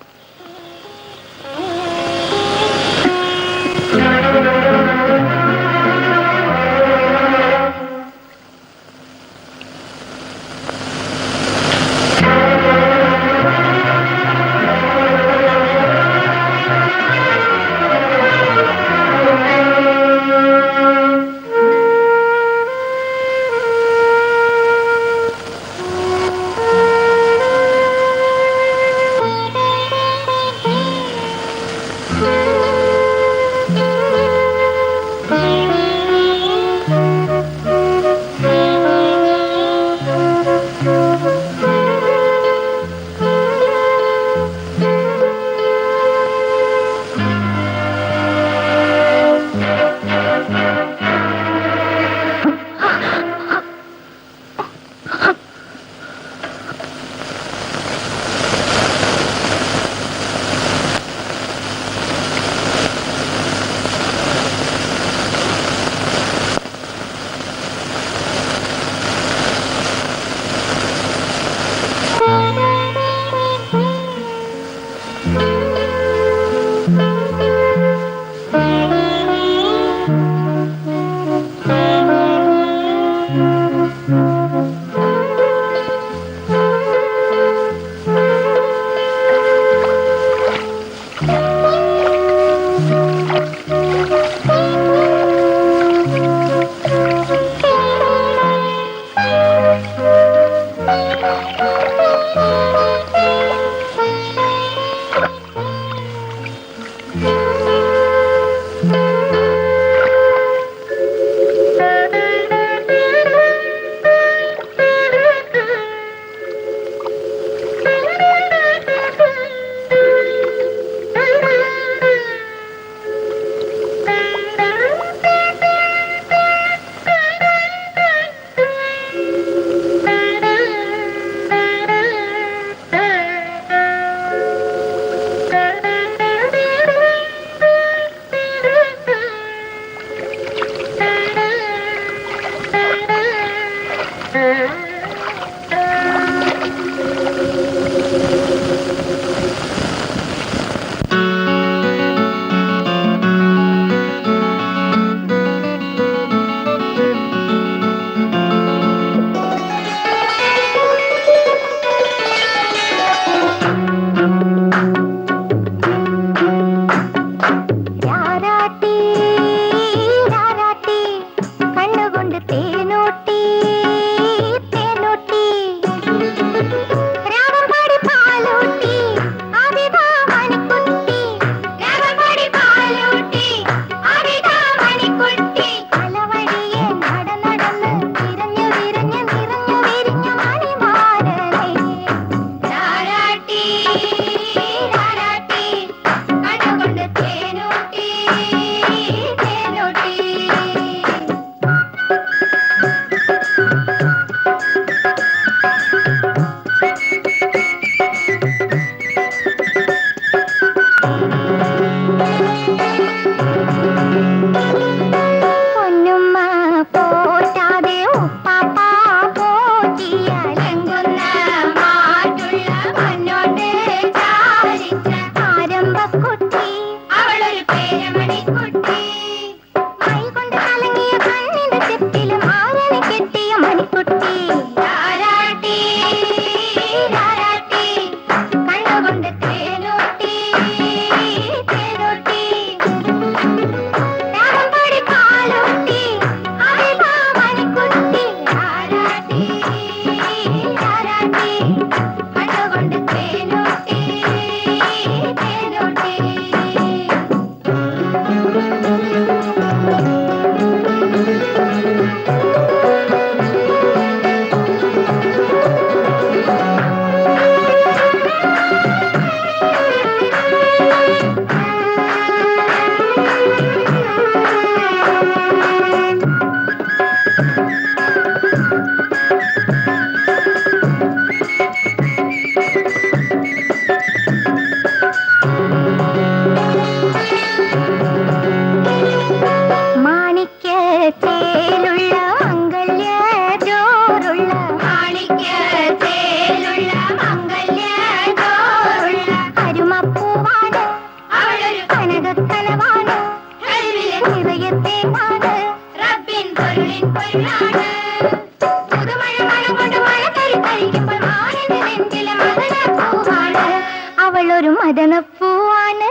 അവളൊരു മദനപ്പൂവാണ്.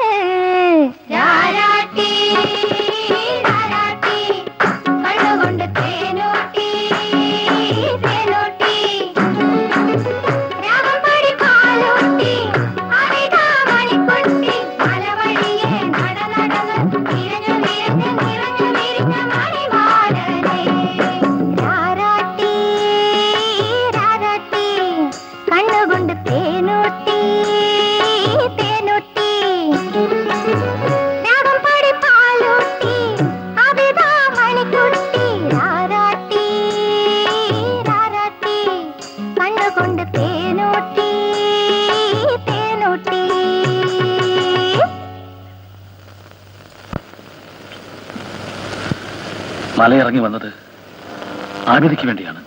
കണ്ണുകൊണ്ട് തേനൂട്ടി തേനൂട്ടി രാഗം പാടി പാലൂട്ടി അമിതാ മണിക്കുട്ടി മലവഴിയെ നടന്ന് നിറഞ്ഞു വിരിഞ്ഞ മണിമാടനേ രാരാട്ടി രാരാട്ടി കണ്ണുകൊണ്ട് തേനൂട്ടി തേനൂട്ടി രാഗം പാടി പാലൂട്ടി അമിതാ മണിക്കുട്ടി രാരാട്ടി രാരാട്ടി കണ്ണുകൊണ്ട് തേനൂട്ടി തേനൂട്ടി. മലയിറങ്ങി വന്നത് ആബിദയ്ക്ക് വേണ്ടിയാണ്.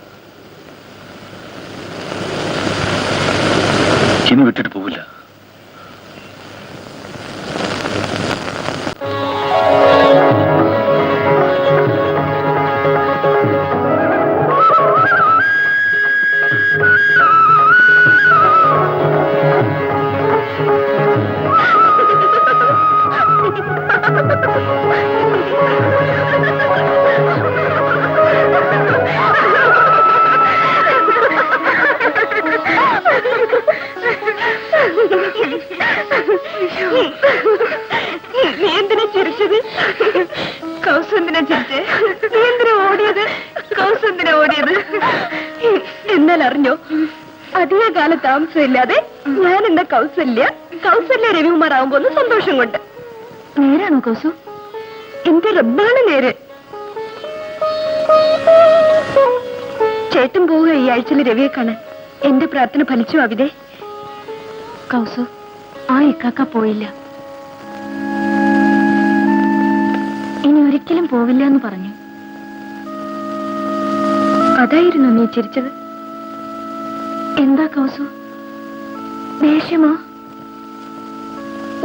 ഇനി വിട്ടിട്ട് പോവില്ല. നീ എന്തിനാ ചിരിച്ചത്? കൗസ് എന്തിനാ ചിരിച്ചേ? നീ എന്തിനാ ഓടിയത്? കൗസ് എന്തിനാ ഓടിയത്? എന്നാൽ അറിഞ്ഞോ, അധിക കാല താമസമില്ലാതെ ഞാൻ എന്താ കൗസല്യ രവികുമാർ ആവുമ്പോന്ന് സന്തോഷം കൊണ്ട്. നേരാണോ കൗസു? എന്റെ റബ്ബാണ് നേര്. ചേട്ടൻ പോവുക ഈ ആഴ്ചയിൽ രവിയെ കാണാൻ. എന്റെ പ്രാർത്ഥന ഫലിച്ചു അവിതേ. കൗസു, ആ ഇക്കാക്ക പോയില്ല. ഇനി ഒരിക്കലും പോവില്ല എന്ന് പറഞ്ഞു. അതായിരുന്നു നീ ചിരിച്ചത്? എന്താ കൗസു, ദേഷ്യമോ?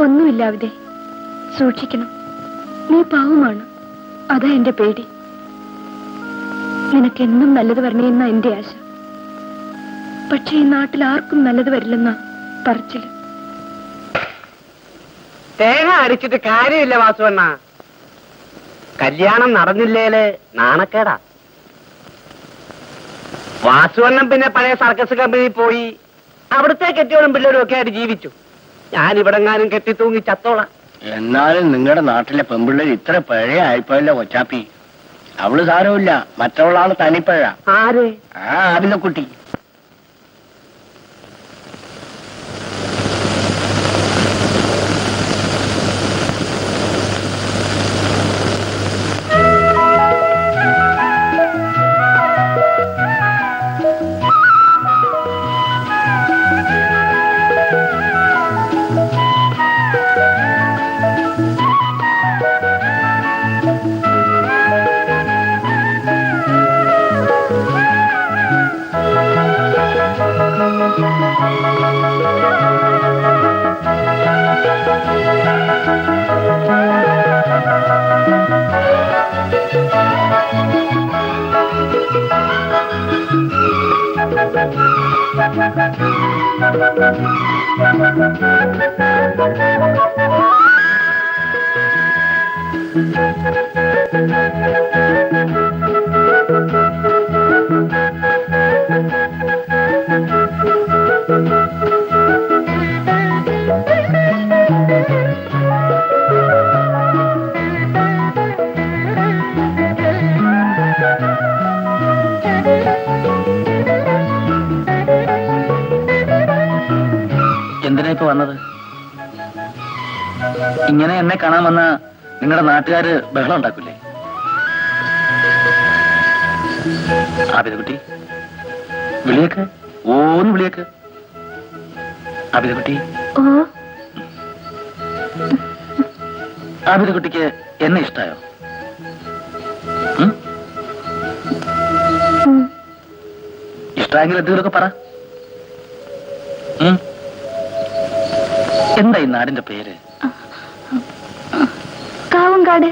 ഒന്നുമില്ല അവിടെ. സൂക്ഷിക്കണം, നീ പാവമാണ്. അതാ എന്റെ പേടി. നിനക്കെന്നും നല്ലത് വരണേന്നാ എന്റെ ആശ. പക്ഷെ ഈ നാട്ടിൽ ആർക്കും നല്ലത് വരില്ലെന്നാ പറച്ചില്. തേങ്ങ അടിച്ചിട്ട് കാര്യമില്ല വാസുവണ്ണ. കല്യാണം നടന്നില്ലേല് നാണക്കേടാ. വാസുവണ്ണൻ പിന്നെ പഴയ സർക്കസ് കമ്പനിയിൽ പോയി അവിടുത്തെ കെട്ടിയോളും പിള്ളേരും ഒക്കെ ആയിട്ട് ജീവിച്ചു. ഞാൻ ഇവിടെങ്ങാനും കെട്ടി തൂങ്ങി ചത്തോളാം. എന്നാലും നിങ്ങളുടെ നാട്ടിലെ പെമ്പിള്ളേർ ഇത്ര പഴയ ആയിപ്പോയല്ലോ കൊച്ചാപ്പി. അവള് സാരമില്ല, മറ്റുള്ളാള് തനിപ്പഴ. ആര്? ആ ആബിദക്കുട്ടി. എന്തിനാ ഇപ്പൊ വന്നത്? ഇങ്ങനെ എന്നെ കാണാൻ വന്ന നിങ്ങളുടെ നാട്ടുകാര് ബഹളം ഉണ്ടാക്കൂലേ? ആബിദക്കുട്ടി, വിളിയേക്ക്, ഓന്ന് വിളിയേക്ക്. ആബിദക്കുട്ടി, ആബിദക്കുട്ടിക്ക് എന്നെ ഇഷ്ടായോ? ഇഷ്ടമായെങ്കിൽ എന്തെങ്കിലുമൊക്കെ പറ. എന്താ ഈ നാടിന്റെ പേര്? കാവങ്കാട്.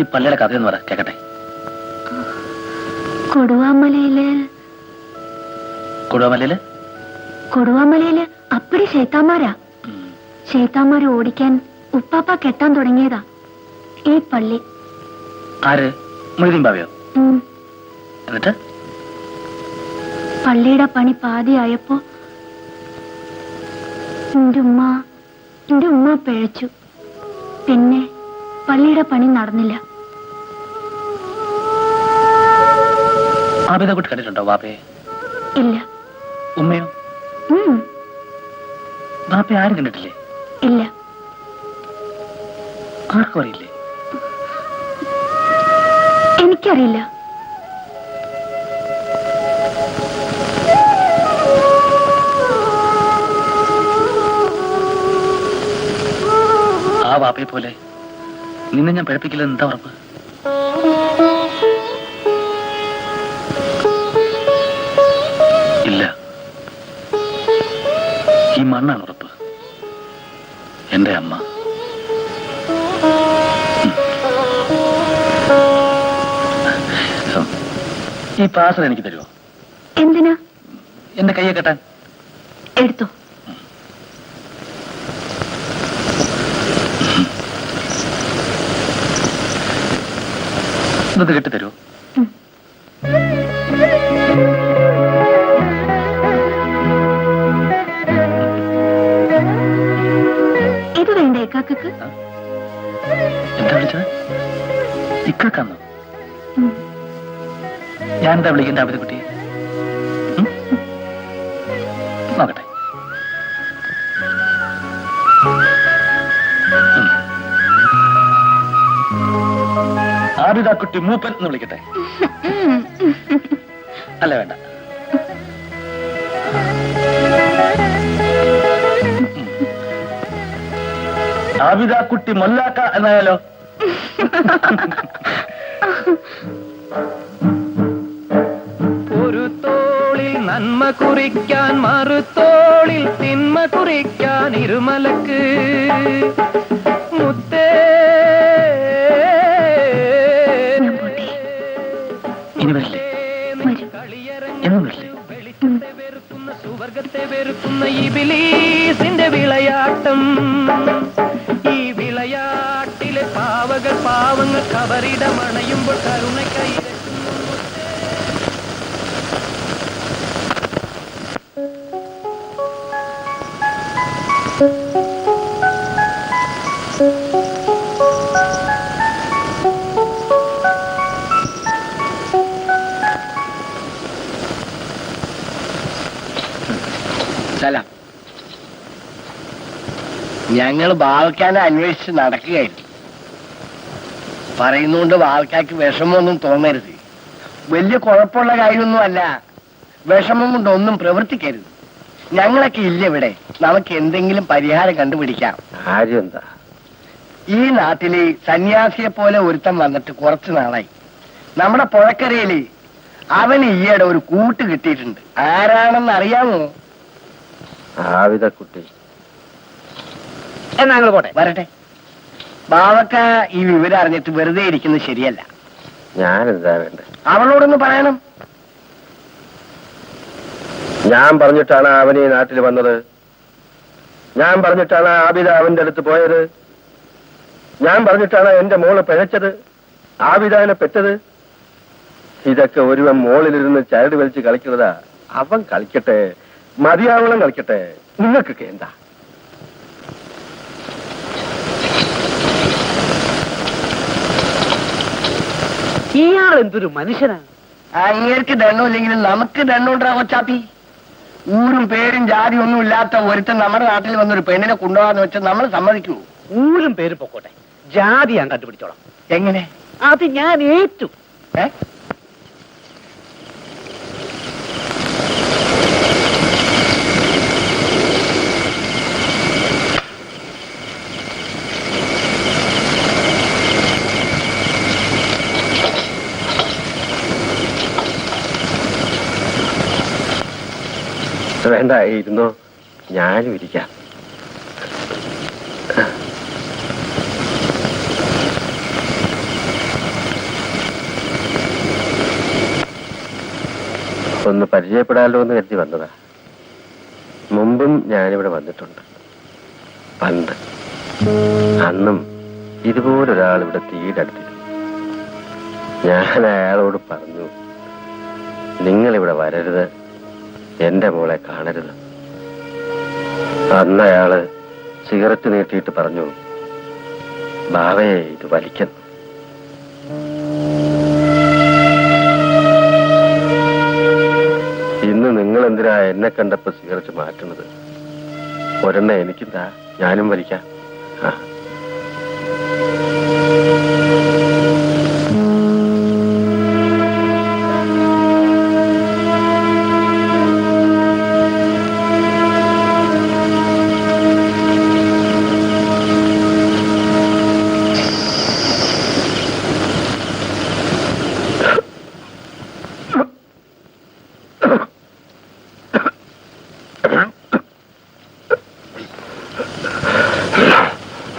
ഈ പള്ളിയുടെ കഥയെന്ന് പറ കേക്കട്ടെ. കൊടുവാമലയില് അപ്പടി ശൈത്താന്മാരാ. ശൈത്താന്മാര് ഓടിക്കാൻ ഉപ്പാപ്പ കെട്ടാൻ തുടങ്ങിയതാ ഈ പള്ളി. ആര്? മൊയ്തീൻ ബാവയോ? എന്നിട്ട് പള്ളിയുടെ പണി പാതിയായപ്പോ എന്റെ ഉമ്മ പിഴച്ചു. പിന്നെ പള്ളിയുടെ പണി നടന്നില്ല. ആബിദ കുട്ടി കണ്ടിട്ടുണ്ടോ ബാപ്പയെ? ഇല്ല. ഉമ്മയോ? ബാപ്പയെ ആരും കണ്ടിട്ടില്ലേ? ഇല്ല. ആർക്കും അറിയില്ലേ? എനിക്കറിയില്ല. ആ ബാപ്പയെ പോലെ നിന്നെ ഞാൻ പിഴപ്പിക്കില്ലെന്ന് എന്താ ഉറപ്പ്? ഇല്ല, ഈ മണ്ണാണ് ഉറപ്പ്. എന്റെ അമ്മ. ഈ പാസൽ എനിക്ക് തരുമോ? എന്തിനാ? എന്റെ കയ്യെ കെട്ടാൻ. എടുത്തോ. ഇന്നത് കെട്ടിത്തരുമോ? ഇത് വേണ്ട ഇക്കാക്കക്ക്? എന്താ വിളിച്ചത്? ഇക്കാക്കാന്നോ? ഞാൻ എന്താ വിളിക്കേണ്ട ആബിദ കുട്ടിയെ? നോക്കട്ടെ. ആബിദ കുട്ടി മൂപ്പൻ എന്ന് വിളിക്കട്ടെ? അല്ല, വേണ്ട. ആബിദ കുട്ടി മൊല്ലാക്ക എന്നായാലോ? ഒരു തോളിൽ നന്മ കുറിക്കാൻ മറുതോളിൽ തിന്മ കുറിക്കാൻ ഇരുമലക്ക് മുത്തേ. ഇനി വരില്ലേ? എന്നും വരില്ലേ? വെളിച്ചത്തെ വെറുക്കുന്ന സുവർഗത്തെ വെറുക്കുന്ന ഇബിലീസിന്റെ വിളയാട്ടം. ഈ വിളയാട്ടിലെ പാവങ്ങൾ കബറിടമണയുമ്പോൾ കരുണയ്ക്കായി സലാം. ഞങ്ങൾ ബാവക്കാനെ അന്വേഷിച്ച് നടക്കുകയായിരുന്നു. പറയുന്നുകൊണ്ട് ബാവക്കാക്ക് വിഷമമൊന്നും തോന്നരുത്. വലിയ കുഴപ്പമുള്ള കാര്യമൊന്നും അല്ല. വിഷമം കൊണ്ടൊന്നും പ്രവർത്തിക്കരുത്. ഞങ്ങളൊക്കെ ഇല്ല ഇവിടെ. നമുക്ക് എന്തെങ്കിലും പരിഹാരം കണ്ടുപിടിക്കാം. കാര്യം എന്താ? ഈ നാട്ടില് സന്യാസിയെ പോലെ ഒരുത്തൻ വന്നിട്ട് കുറച്ചു നാളായി. നമ്മുടെ പുഴക്കരയില് അവന് ഈയിടെ ഒരു കൂട്ട് കിട്ടിയിട്ടുണ്ട്. ആരാണെന്ന് അറിയാമോ? ആബിദ കുട്ടി. എന്നാ ഞങ്ങൾ പോട്ടെ. വരട്ടെ. ബാവക്ക ഈ വിവരം അറിഞ്ഞിട്ട് വെറുതെ ഇരിക്കുന്നത് ശരിയല്ല. ഞാനെന്താ വേണ്ടത്? അവളോടൊന്ന് പറയണം. ഞാൻ പറഞ്ഞിട്ടാണ് അവൻ ഈ നാട്ടിൽ വന്നത്. ഞാൻ പറഞ്ഞിട്ടാണ് ആബിദ അവന്റെ അടുത്ത് പോയത്. ഞാൻ പറഞ്ഞിട്ടാണ് എന്റെ മോള് പിഴച്ചത്, ആബിദാനെ പെറ്റത്. ഇതൊക്കെ ഒരുവൻ മോളിലിരുന്ന് ചരട് വലിച്ച് കളിക്കുന്നതാ. അവൻ കളിക്കട്ടെ, മതിയാവളം കളിക്കട്ടെ. നിങ്ങൾക്കൊക്കെ എന്താ? ഇയാൾ എന്തൊരു മനുഷ്യനാണ്. അങ്ങേർക്ക് ദണ്ണമില്ലെങ്കിലും നമുക്ക് ദണ്ണുണ്ടാ കൊച്ചാപ്പി. ഊരും പേരും ജാതി ഒന്നും ഇല്ലാത്ത ഒരുത്തൻ നമ്മുടെ നാട്ടിൽ വന്നൊരു പെണ്ണിനെ കൊണ്ടുപോകാന്ന് വെച്ചാൽ നമ്മൾ സമ്മതിക്കൂ? ഊരും പേര് പൊക്കോട്ടെ, ജാതി ഞാൻ കണ്ടുപിടിച്ചോളാം. എങ്ങനെ? അത് ഞാൻ ഏറ്റു. വേണ്ട, ഇരുന്നോ, ഞാനും ഇരിക്കാം. ഒന്ന് പരിചയപ്പെടാലോ എന്ന് കരുതി വന്നതാ. മുമ്പും ഞാനിവിടെ വന്നിട്ടുണ്ട്, പണ്ട്. അന്നും ഇതുപോലൊരാൾ ഇവിടെ തീരടുത്തിരുന്നു. ഞാൻ അയാളോട് പറഞ്ഞു, നിങ്ങളിവിടെ വരരുത്, എന്റെ മോളെ കാണരുത്. അന്ന് അയാള് സിഗരറ്റ് നീട്ടിയിട്ട് പറഞ്ഞു, ബാവയെ ഇത് വലിക്കണം. ഇന്ന് നിങ്ങൾ എന്തിനാ എന്നെ കണ്ടപ്പോ സിഗരറ്റ് മാറ്റുന്നത്? ഒരെണ്ണ എനിക്കെന്താ, ഞാനും വലിക്കാം. ആ,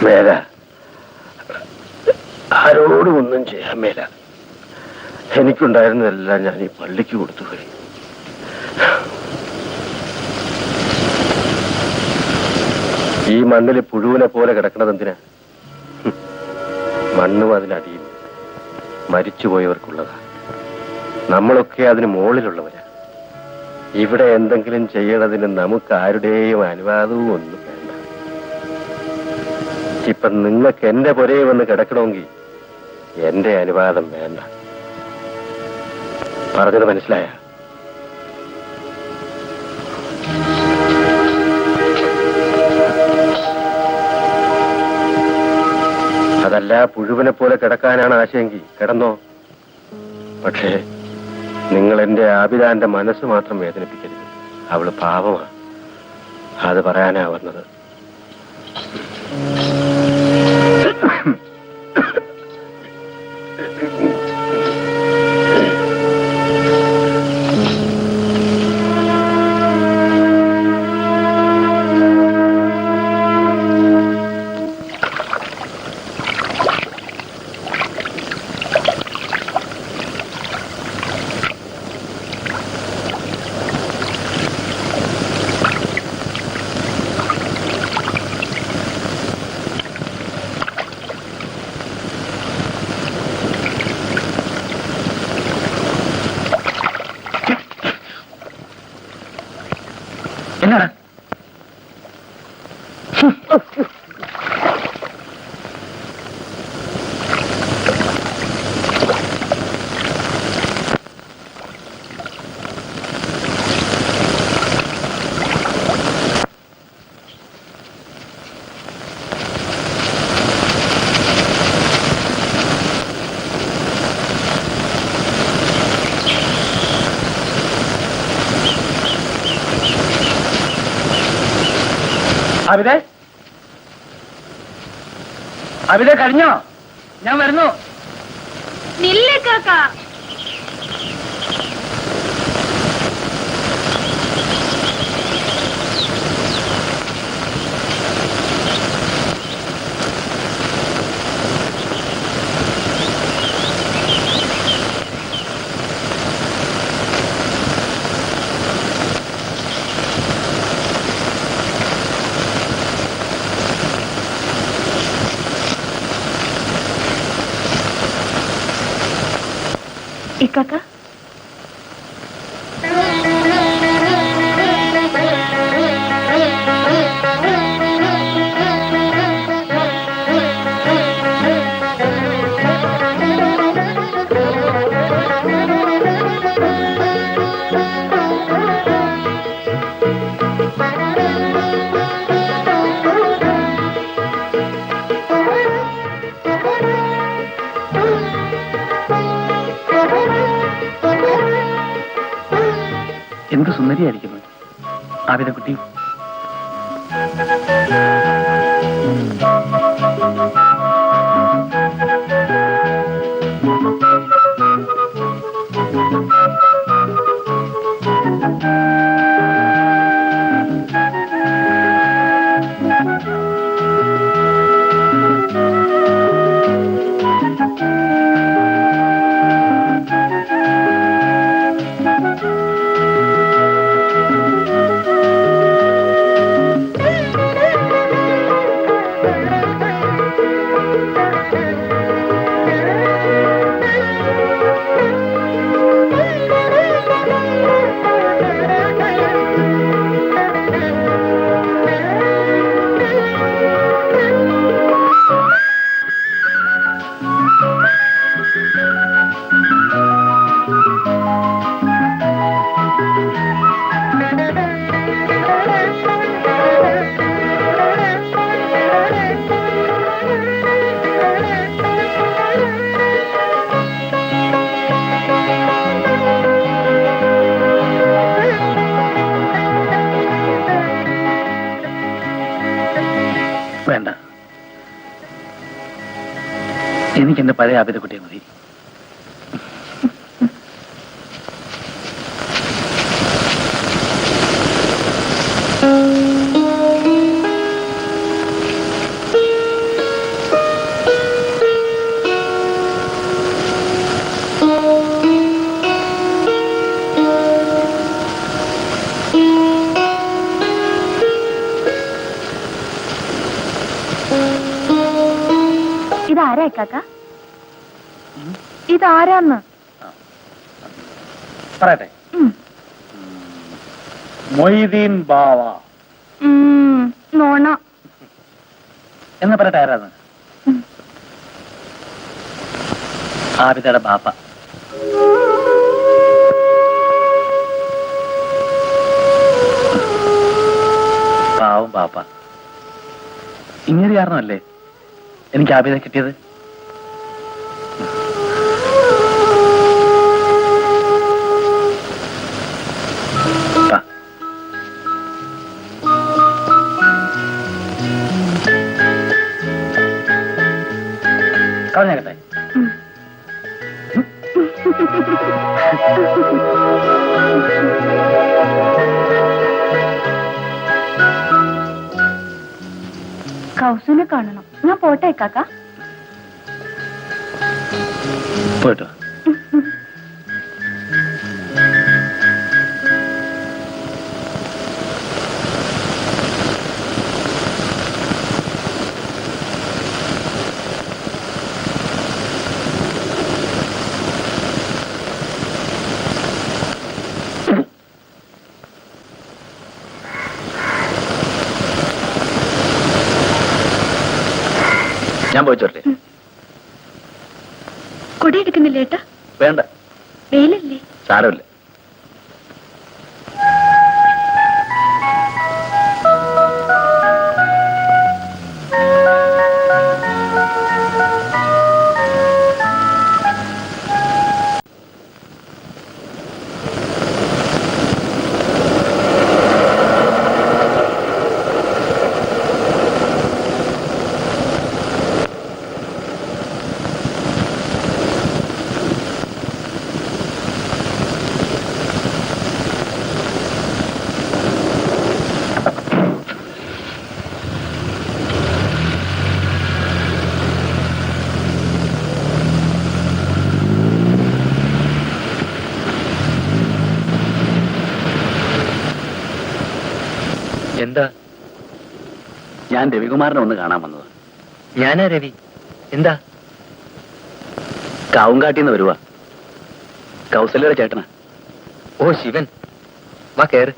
മേല, ആരോടും ഒന്നും ചെയ്യാൻ മേല. എനിക്കുണ്ടായിരുന്നതെല്ലാം ഞാൻ ഈ പള്ളിക്ക് കൊടുത്തു പോയി. ഈ മണ്ണിൽ പുഴുവിനെ പോലെ കിടക്കണത് എന്തിനാ? മണ്ണും അതിനടിയും മരിച്ചുപോയവർക്കുള്ളതാ. നമ്മളൊക്കെ അതിന് മുകളിലുള്ളവരാ. ഇവിടെ എന്തെങ്കിലും ചെയ്യണതിന് നമുക്ക് ആരുടെയും അനുവാദവും ഒന്നും വേണ്ട. ഇപ്പൊ നിങ്ങൾക്ക് എന്റെ പുരയെ വന്ന് കിടക്കണമെങ്കിൽ എന്റെ അനുവാദം വേണ്ട. പറഞ്ഞത് മനസ്സിലായ? അതല്ല, പുഴുവിനെ പോലെ കിടക്കാനാണ് ആശയെങ്കിൽ കിടന്നോ. പക്ഷേ നിങ്ങൾ എന്റെ ആബിദാന്റെ മനസ്സ് മാത്രം വേദനിപ്പിക്കരുത്. അവള് പാവമാണ്. അത് പറയാനാ വന്നത്. എന്നാടാ? അവിതേ, അവിതേ, കഴിഞ്ഞോ? ഞാൻ വരുന്നു. നില്ലേ കാക്ക. ഇക്കാക്ക, എന്ത് സുന്ദരിയായിരിക്കുന്നു ആബിദ കുട്ടി. എനിക്ക് എന്റെ പഴയ ആബിദക്കുട്ടിയെ മതി. ഇതാരാ കാക്ക? ഇതാരാന്ന് പറയട്ടെ. മൊയ്തീൻ ബാവ നോണ എന്ന് പറയട്ടെ. ആരാന്ന്? ആബിദയുടെ ബാപ്പ. പാവം ബാപ്പ. ഇങ്ങനെ കാരണമല്ലേ എനിക്ക് ആബിദ കിട്ടിയത്. കളഞ്ഞാകട്ടെ. കൗസുനെ കാണണം. ഞാൻ പോട്ടെ കാക്ക. പോയിട്ടോ. ഞാൻ പോയിച്ചോട്ടെ. കൊടി എടുക്കുന്നില്ല ഏട്ടാ? വേണ്ട, വെയിലല്ലേ? സാരമില്ല. എന്താ? ഞാൻ രവികുമാരനെ ഒന്ന് കാണാൻ വന്നത്. ഞാനാ രവി. എന്താ? കാവുംകാട്ടിന്ന് വരുവാ. കൗസല്യയുടെ ചേട്ടനാ. ഓ ശിവൻ, വാ കേറ്.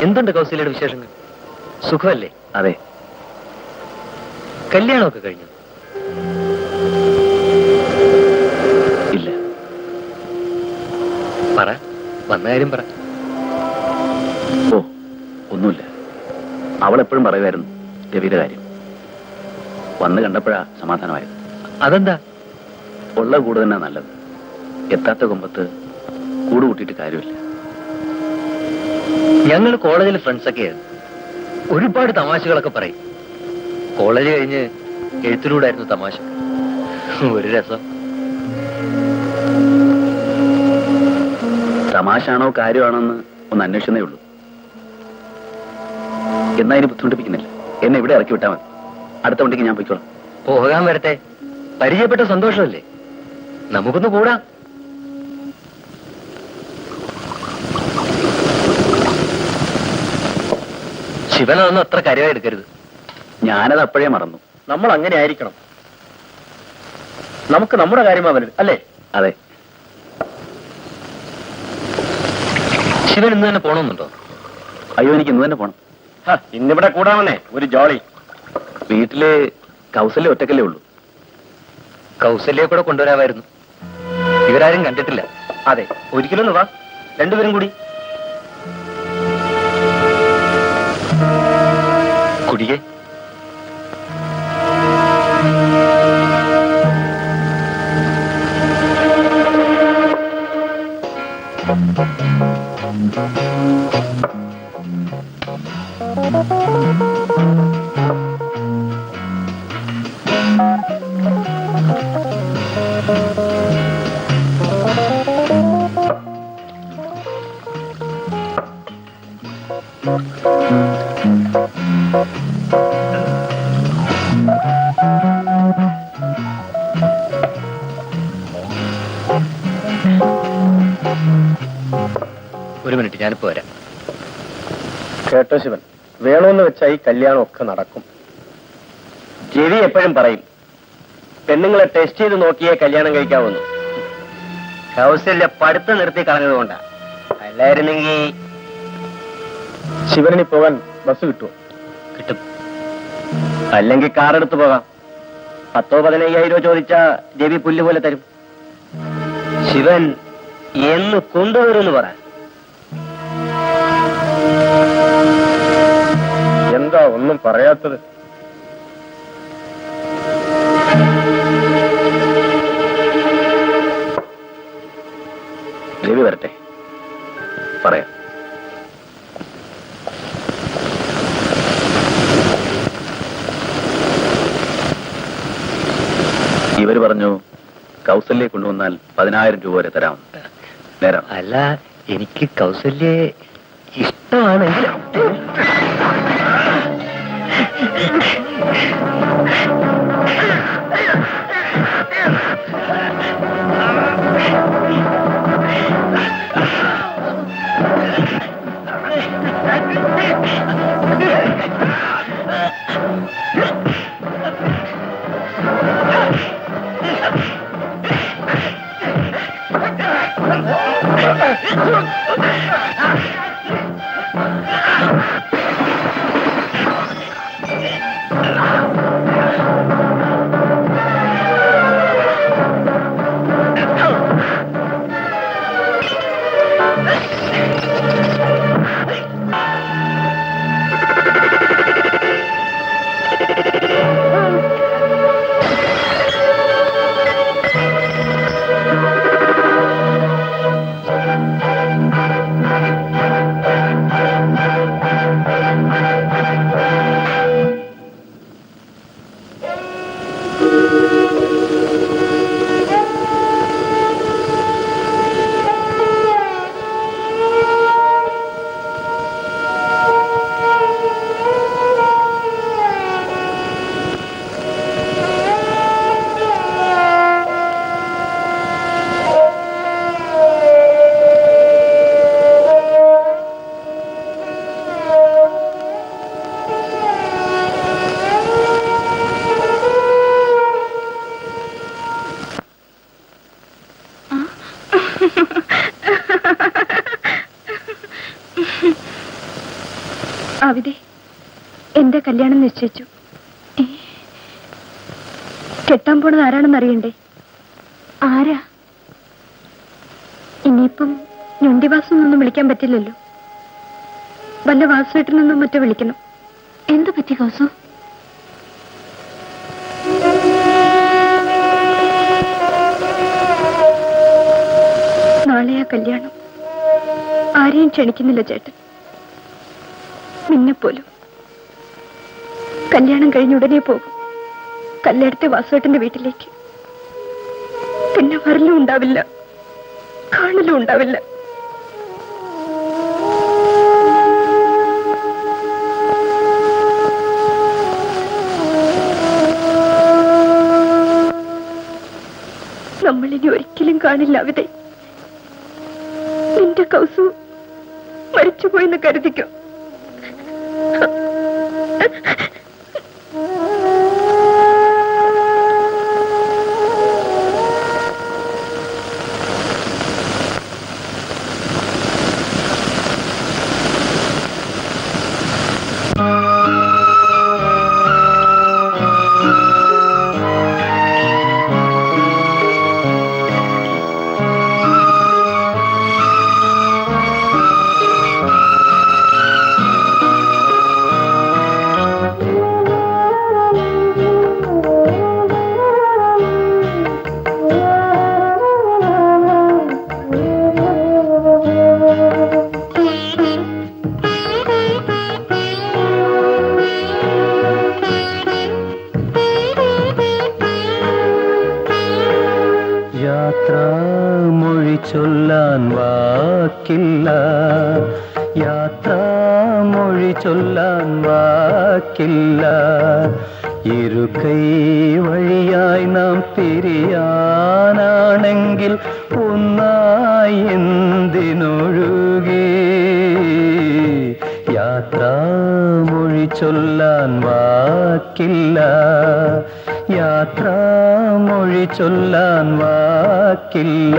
എന്തുണ്ട് കൗസല്യയുടെ വിശേഷങ്ങൾ? സുഖമല്ലേ? അതെ. കല്യാണമൊക്കെ കഴിഞ്ഞു? ഇല്ല. പറ, വന്ന കാര്യം പറ. ഓ, ഒന്നുമില്ല. അവൾ എപ്പോഴും പറയുമായിരുന്നു രവിയുടെ കാര്യം. വന്ന് കണ്ടപ്പോഴാ സമാധാനമായത്. അതെന്താ? ഉള്ള കൂട് തന്നെ നല്ലത്. എത്താത്ത കൊമ്പത്ത് കൂട് കൂട്ടിയിട്ട് കാര്യമില്ല. ഞങ്ങൾ കോളേജിലെ ഫ്രണ്ട്സൊക്കെയായിരുന്നു. ഒരുപാട് തമാശകളൊക്കെ പറയും. കോളേജ് കഴിഞ്ഞ് എഴുത്തിലൂടായിരുന്നു തമാശ. ഒരു രസം. തമാശാണോ കാര്യമാണോ എന്ന് ഒന്ന് അന്വേഷിച്ചതേ ഉള്ളൂ. എന്നാ ഇനി ബുദ്ധിമുട്ടിപ്പിക്കുന്നില്ല. എന്നെ ഇവിടെ ഇറക്കി വിട്ടാൽ മതി. അടുത്ത വണ്ടിക്ക് ഞാൻ പോയിക്കോളാം. പോകാൻ വരട്ടെ. പരിചയപ്പെട്ട സന്തോഷമല്ലേ, നമുക്കൊന്ന് കൂടാം. ശിവനൊന്നും അത്ര കാര്യമായി എടുക്കരുത്. ഞാനത് അപ്പോഴേ മറന്നു. നമ്മൾ അങ്ങനെ ആയിരിക്കണം. നമുക്ക് നമ്മുടെ കാര്യമാ വലുത്, അല്ലേ? അതെ. ശിവൻ ഇന്ന് തന്നെ പോണമെന്നുണ്ടോ? അയ്യോ, എനിക്ക് ഇന്ന് തന്നെ പോണം. ഇന്നിവിടെ കൂടാമെന്നേ ഒരു ജോളി. വീട്ടില് കൗസല്യ ഒറ്റക്കല്ലേ ഉള്ളൂ. കൗസല്യെ കൂടെ കൊണ്ടുവരാമായിരുന്നു. ഇവരാരും കണ്ടിട്ടില്ല. അതെ, ഒരിക്കലൊന്ന് വാ, രണ്ടുപേരും കൂടി. കുടിയേ. ഒരു മിനിറ്റ്, ഞാനിപ്പോ വരാം. കേട്ടോ ശിവൻ, വേണമെന്ന് വെച്ചാൽ ഈ കല്യാണം ഒക്കെ നടക്കും. രവി എപ്പോഴും പറയും പെണ്ണുങ്ങളെ ടെസ്റ്റ് ചെയ്ത് നോക്കിയേ കല്യാണം കഴിക്കാവുന്നു. കൗസല്യ പഠിത്തം നിർത്തി കളഞ്ഞതുകൊണ്ടാ. അല്ലായിരുന്നെങ്കിൽ ശിവനിനി പോകാൻ ബസ് കിട്ടുമോ? കിട്ടും. അല്ലെങ്കിൽ കാർ എടുത്തു പോകാം. 10,000-15,000 ചോദിച്ചാ രവി പുല്ല് പോലെ തരും. ശിവൻ എന്ന് കൊണ്ടുവരുമെന്ന് പറ. എന്താ ഒന്നും പറയാത്തത്? രവി വരട്ടെ, പറയാം. ഇവര് പറഞ്ഞു കൗസല്യെ കൊണ്ടുവന്നാൽ 10,000 രൂപ വരെ തരാം. നേരം അല്ല, എനിക്ക് കൗസല്യെ ഇഷ്ടമാണെങ്കിൽ അവിടെ എന്റെ കല്യാണം നിശ്ചയിച്ചു. കെട്ടാൻ പോണത് ആരാണെന്ന് അറിയണ്ടേ? ആരാ? ഇനിയിപ്പം ഞൊണ്ടിവാസൊന്നും വിളിക്കാൻ പറ്റില്ലല്ലോ. വല്ല വാസുവേട്ടനൊന്നും മറ്റോ വിളിക്കണം. എന്തു പറ്റി കൗസു? നാളെയാ കല്യാണം. ആരെയും ക്ഷണിക്കുന്നില്ല ചേട്ടൻ, നിന്നെപ്പോലും. കല്യാണം കഴിഞ്ഞ ഉടനെ പോകും കല്യാണത്തെ വാസുവേട്ടന്റെ വീട്ടിലേക്ക്. പിന്നെ വരലും ഉണ്ടാവില്ല, കാണലും ഉണ്ടാവില്ല. നമ്മളിനി ഒരിക്കലും കാണില്ല അവിടെ. നിന്റെ കൗസു മരിച്ചുപോയെന്ന് കരുതിക്കോ. വാക്കില്ല, യാത്രാമൊഴി ചൊല്ലാൻ വാക്കില്ല. ഇരുകൈ വഴിയായി നാം പിരിയാനാണെങ്കിൽ ഒന്നായി എന്തിനൊഴുകി? യാത്രാമൊഴി ചൊല്ലാൻ വാക്കില്ല, യാത്രാമൊഴി ചൊല്ലാൻ വാക്കില്ല.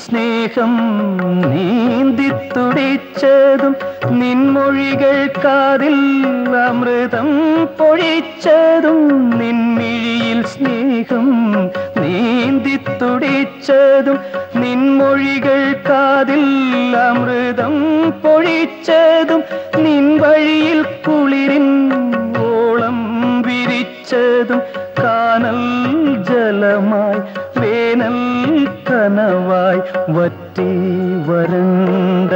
സ്നേഹം നീന്തിത്തുടിച്ചതും നിൻമൊഴികൾ കാതിൽ അമൃതം പൊഴിച്ചതും. നിൻമിഴിയിൽ സ്നേഹം നീന്തിത്തുടിച്ചതും നിൻമൊഴികൾ കാതിൽ അമൃതം പൊഴിച്ചതും. നിൻ വഴിയിൽ കുളിരിൻ ഓളം വിരിച്ചതും. കാനൽ ജലമായി വേനൽ കനവായി വറ്റി വരണ്ട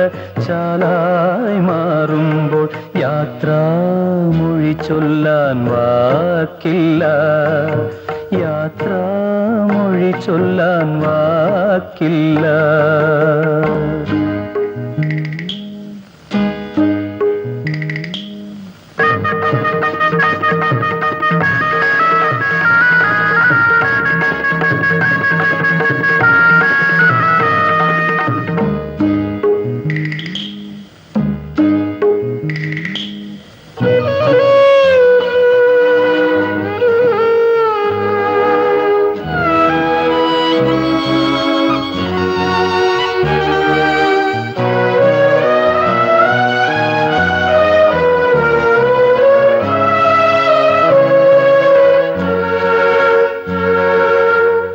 ചാലായി മാറുമ്പോൾ യാത്രാമൊഴി ചൊല്ലാൻ വാക്കില്ല, യാത്രാമൊഴി ചൊല്ലാൻ വാക്കില്ല.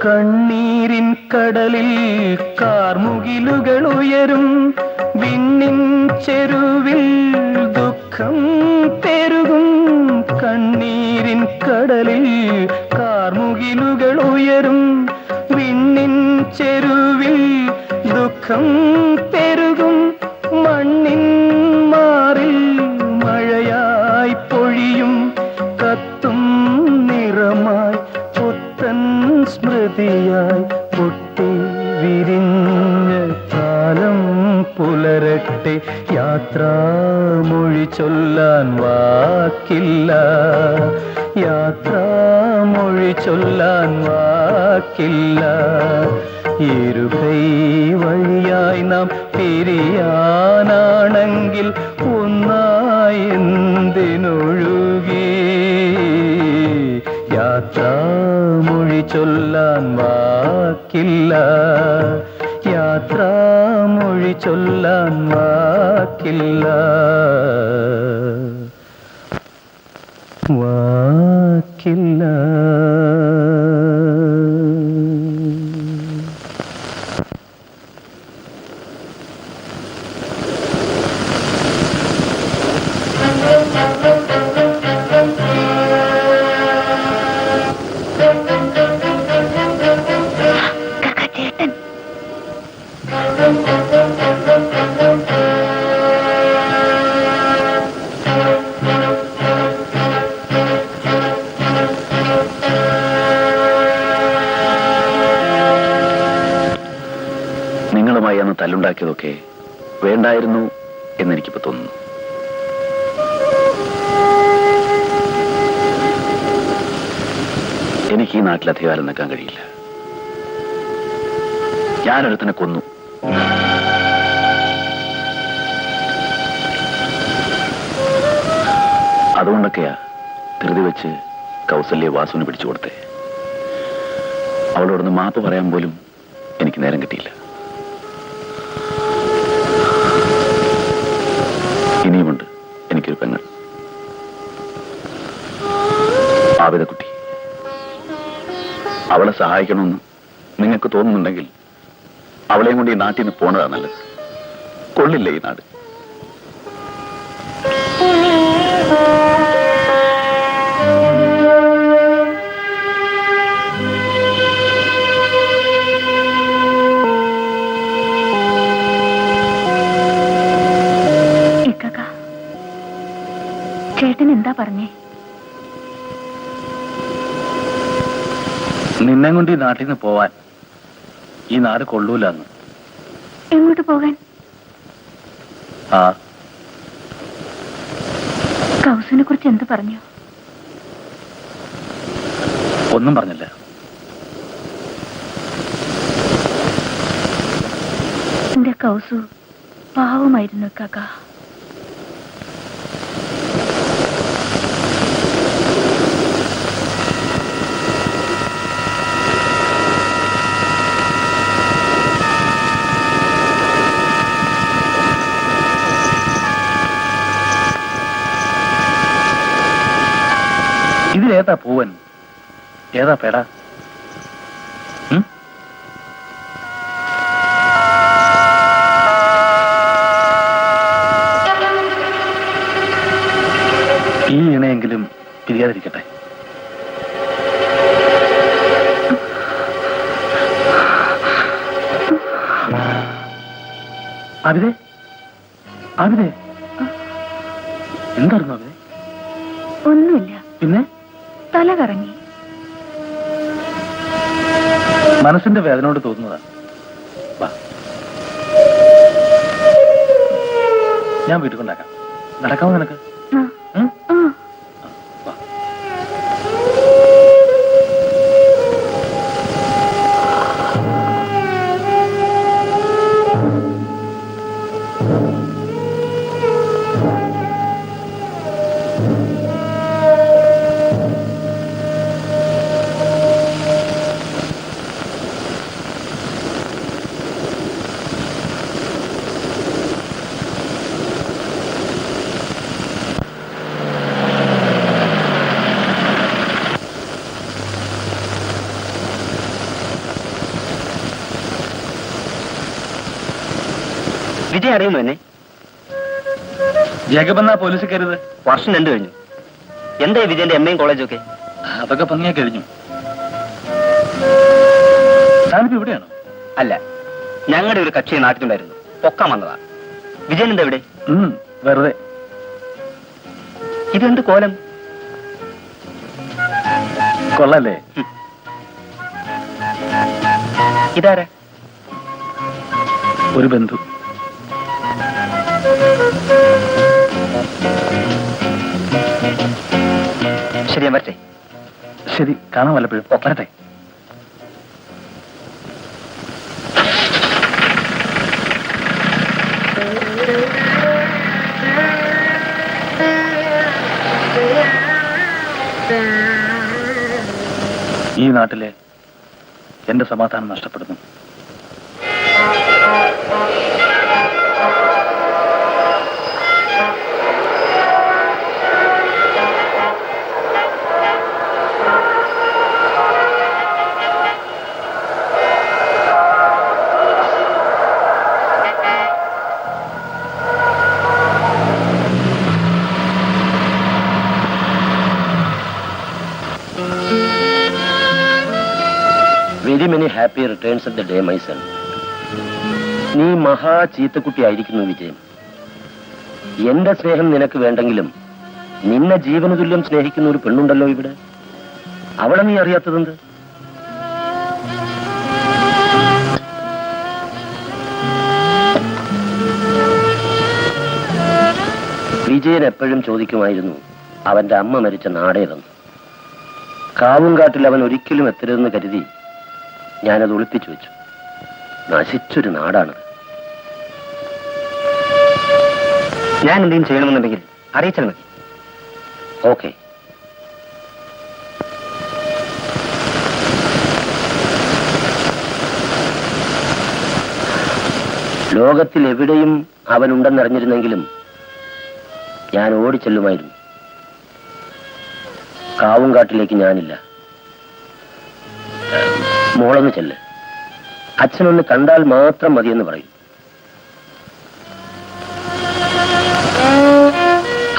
കണ്ണീരിൻ കടലിൽ കാർമുകിലുകൾ ഉയരും. വിണ്ണിൻ ചെരുവിൽ ദുഃഖം പെരുകും. കണ്ണീരിൻ കടലിൽ കാർമുകിലുകൾ ഉയരും. വിണ്ണിൻ ചെരുവിൽ ദുഃഖം പെരുകും. മണ്ണിൻ മാറിൽ മഴയായി പൊഴിയും. കത്തും നിറമായി പുത്തൻ സ്മൃതിയായി പൊട്ടി വിരിഞ്ഞ കാലം പുലരട്ടെ. യാത്രാമൊഴി ചൊല്ലാൻ വാക്കില്ല, യാത്രാമൊഴി ചൊല്ലാൻ വാക്കില്ല. ഇരുകൈ വഴിയായി നാം പിരിയാനാണെങ്കിൽ ഒന്നായി എന്തിനൊഴുകി? യാത്രാമൊഴി ചൊല്ലാൻ വാക്കില്ല, യാത്രാമൊഴി ചൊല്ലാൻ വാക്കില്ല, വാക്കില്ല. നിങ്ങളുമായി അന്ന് തല്ലുണ്ടാക്കിയതൊക്കെ വേണ്ടായിരുന്നു എന്നെനിക്കിപ്പോ തോന്നുന്നു. എനിക്ക് ഈ നാട്ടിൽ അധികാരം നിൽക്കാൻ കഴിയില്ല. ഞാനൊരുത്തനെ കൊന്നു. അതുകൊണ്ടൊക്കെയാ ധൃതി വെച്ച് കൗസല്യെ വാസുവിന് പിടിച്ചു കൊടുത്തേ. അവളോടൊന്ന് മാപ്പ് പറയാൻ പോലും എനിക്ക് നേരം കിട്ടിയില്ല. ഇനിയുമുണ്ട് എനിക്കൊരു പെങ്ങൾ, ആവിതക്കുട്ടി. അവളെ സഹായിക്കണമെന്ന് നിങ്ങൾക്ക് തോന്നുന്നുണ്ടെങ്കിൽ അവളെയും കൊണ്ട് ഈ നാട്ടിൽ നിന്ന് പോണതാ നല്ലത്. കൊള്ളില്ല ഈ നാട്. ചേട്ടൻ എന്താ പറഞ്ഞേ? നിന്നെ കൊണ്ട് ഈ നാട്ടിൽ നിന്ന് പോവാൻ ഈ നാട് കൊള്ളൂലെന്ന്. എങ്ങോട്ട് പോകാൻ? ആ കൗസിനെ കുറിച്ച് എന്ത് പറഞ്ഞു? ഒന്നും പറഞ്ഞില്ല. എന്റെ കൗസു പാവമായിരുന്നു കാക്ക. ഇതിലേതാ പൂവൻ, ഏതാ പേട? ഈ ഇണയെങ്കിലും പിരിയാതിരിക്കട്ടെ. അവിതേ അവിതേ എന്തായിരുന്നു അവിതേ? ഒന്നുമില്ല. പിന്നെ തല കറങ്ങി. മനസ്സിന്റെ വേദനയോട് തോന്നുന്നതാ. ഞാൻ വീട്ടിൽ കൊണ്ടാക്കാം. നടക്കാമോ നിനക്ക്? വിജയ് അറിയുന്നു എന്നെ? ജേക്കബ് എന്നാ പോലീസ് കയറിയത്? വർഷം 2 കഴിഞ്ഞു. എന്തായി വിജയന്റെ MA കോളേജും ഒക്കെ? അതൊക്കെ ഭംഗിയാ കഴിഞ്ഞു. താനിപ്പോ ഇവിടെയാണോ? അല്ല, ഞങ്ങളുടെ ഒരു കക്ഷി നാട്ടിലുണ്ടായിരുന്നു, പൊക്കാൻ വന്നതാ. വിജയൻ എന്താ ഇവിടെ? വെറുതെ. ഇതെന്ത് കോലം? കൊള്ളല്ലേ? ഇതാരാ? ഒരു ബന്ധു. ശരി, ഞാൻ വരട്ടെ. ശരി, കാണാൻ വല്ലപ്പോഴും. വരട്ടെ. ഈ നാട്ടിലെ എന്റെ സമാധാനം നഷ്ടപ്പെടുന്നു. Very many happy returns of the day my son. നീ മഹാ ചീത്തക്കുട്ടിയായിരിക്കുന്നു വിജയൻ. എന്റെ സ്നേഹം നിനക്ക് വേണ്ടെങ്കിലും നിന്നെ ജീവന തുല്യം സ്നേഹിക്കുന്ന ഒരു പെണ്ണുണ്ടല്ലോ ഇവിടെ. അവളെ നീ അറിയാത്തതെന്ത്? വിജയൻ എപ്പോഴും ചോദിക്കുമായിരുന്നു അവന്റെ അമ്മ മരിച്ച നാടേതെന്ന്. കാവുംകാട്ടിൽ അവൻ ഒരിക്കലും എത്തരുതെന്ന് കരുതി ഞാനത് ഒളിപ്പിച്ചു വെച്ചു. നശിച്ചൊരു നാടാണ്. ഞാൻ എന്തെങ്കിലും ചെയ്യണമെന്നുണ്ടെങ്കിൽ അറിയിച്ചാൽ മതി. ഓക്കെ. ലോകത്തിൽ എവിടെയും അവനുണ്ടെന്നറിഞ്ഞിരുന്നെങ്കിലും ഞാൻ ഓടിച്ചെല്ലുമായിരുന്നു. കാവുംകാട്ടിലേക്ക് ഞാനില്ല. മോളൊന്ന് ചെല്ല്. അച്ഛനൊന്ന് കണ്ടാൽ മാത്രം മതിയെന്ന് പറയും.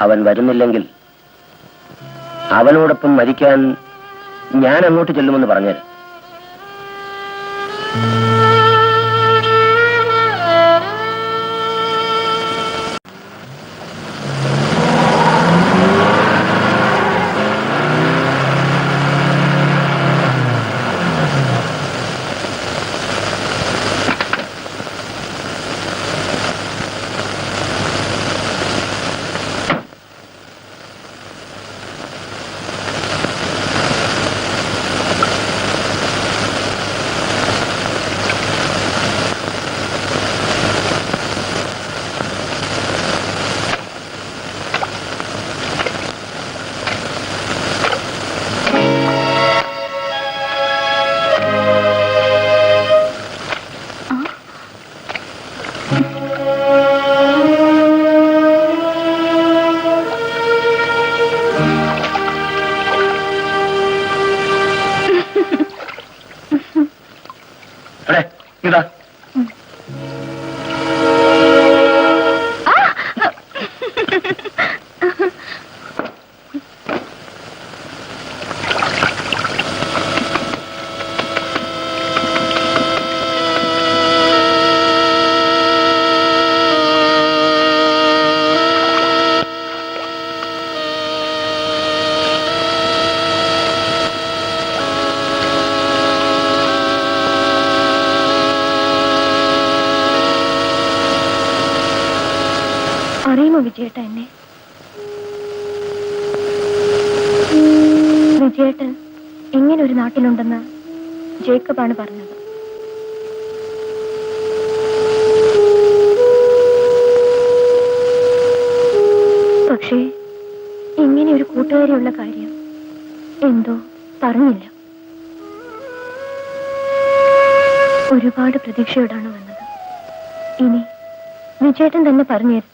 അവൻ വരുന്നില്ലെങ്കിൽ അവനോടൊപ്പം മരിക്കാൻ ഞാൻ അങ്ങോട്ട് ചെല്ലുമെന്ന് പറഞ്ഞേര്. ഇതാ അറിയുമോ വിജയേട്ട എന്നെ? വിജയേട്ടൻ ഇങ്ങനെ ഒരു നാട്ടിലുണ്ടെന്ന് ജേക്കബാണ് പറഞ്ഞത്. പക്ഷേ ഇങ്ങനെ ഒരു കൂട്ടുകാരിയുള്ള കാര്യം എന്തോ പറഞ്ഞില്ല. ഒരുപാട് പ്രതീക്ഷയോടാണ് വന്നത്. ഇനി വിജയേട്ടൻ തന്നെ പറഞ്ഞു തരും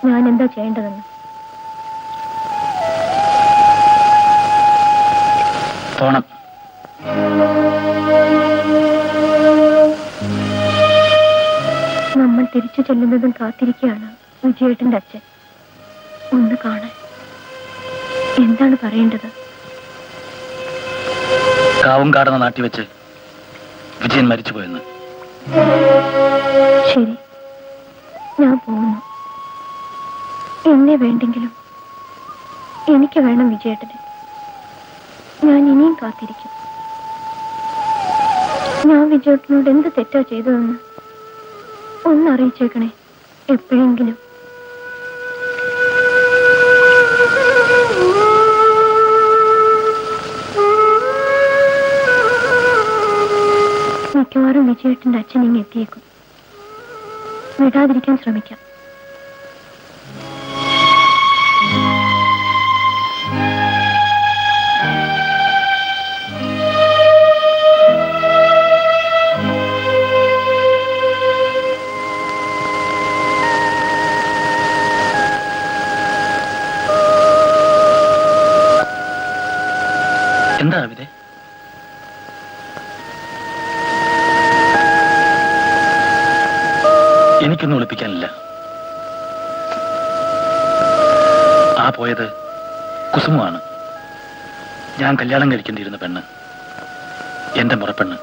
ഞാൻ എന്താ ചെയ്യേണ്ടതെന്ന്. പോണം. നമ്മൾ തിരിച്ചു ചെല്ലുന്നതും കാത്തിരിക്കുകയാണ് വിജയേട്ടന്റെ അച്ഛൻ. ഒന്ന് കാണാൻ. എന്താണ് പറയേണ്ടത്? കാവും കാടുന്ന നാട്ടി വെച്ച് വിജയൻ മരിച്ചുപോയെന്ന്. ശരി, ഞാൻ പോകുന്നു. എന്നെ വേണ്ടെങ്കിലും എനിക്ക് വേണം വിജയേട്ടനെ. ഞാൻ ഇനിയും കാത്തിരിക്കും. ഞാൻ വിജയേട്ടനോട് എന്ത് തെറ്റാ ചെയ്തതെന്ന് ഒന്നറിയിച്ചേക്കണേ എപ്പോഴെങ്കിലും. മിക്കവാറും വിജയേട്ടന്റെ അച്ഛൻ ഇങ്ങ് എത്തിയേക്കും. വിടാതിരിക്കാൻ ശ്രമിക്കാം. എന്താ അവിടെ? എനിക്കൊന്നും ഒളിപ്പിക്കാനില്ല. ആ പോയത് കുസുമമാണ്. ഞാൻ കല്യാണം കഴിക്കേണ്ടിയിരുന്ന പെണ്ണ്, എന്റെ മുറപ്പെണ്ണ്.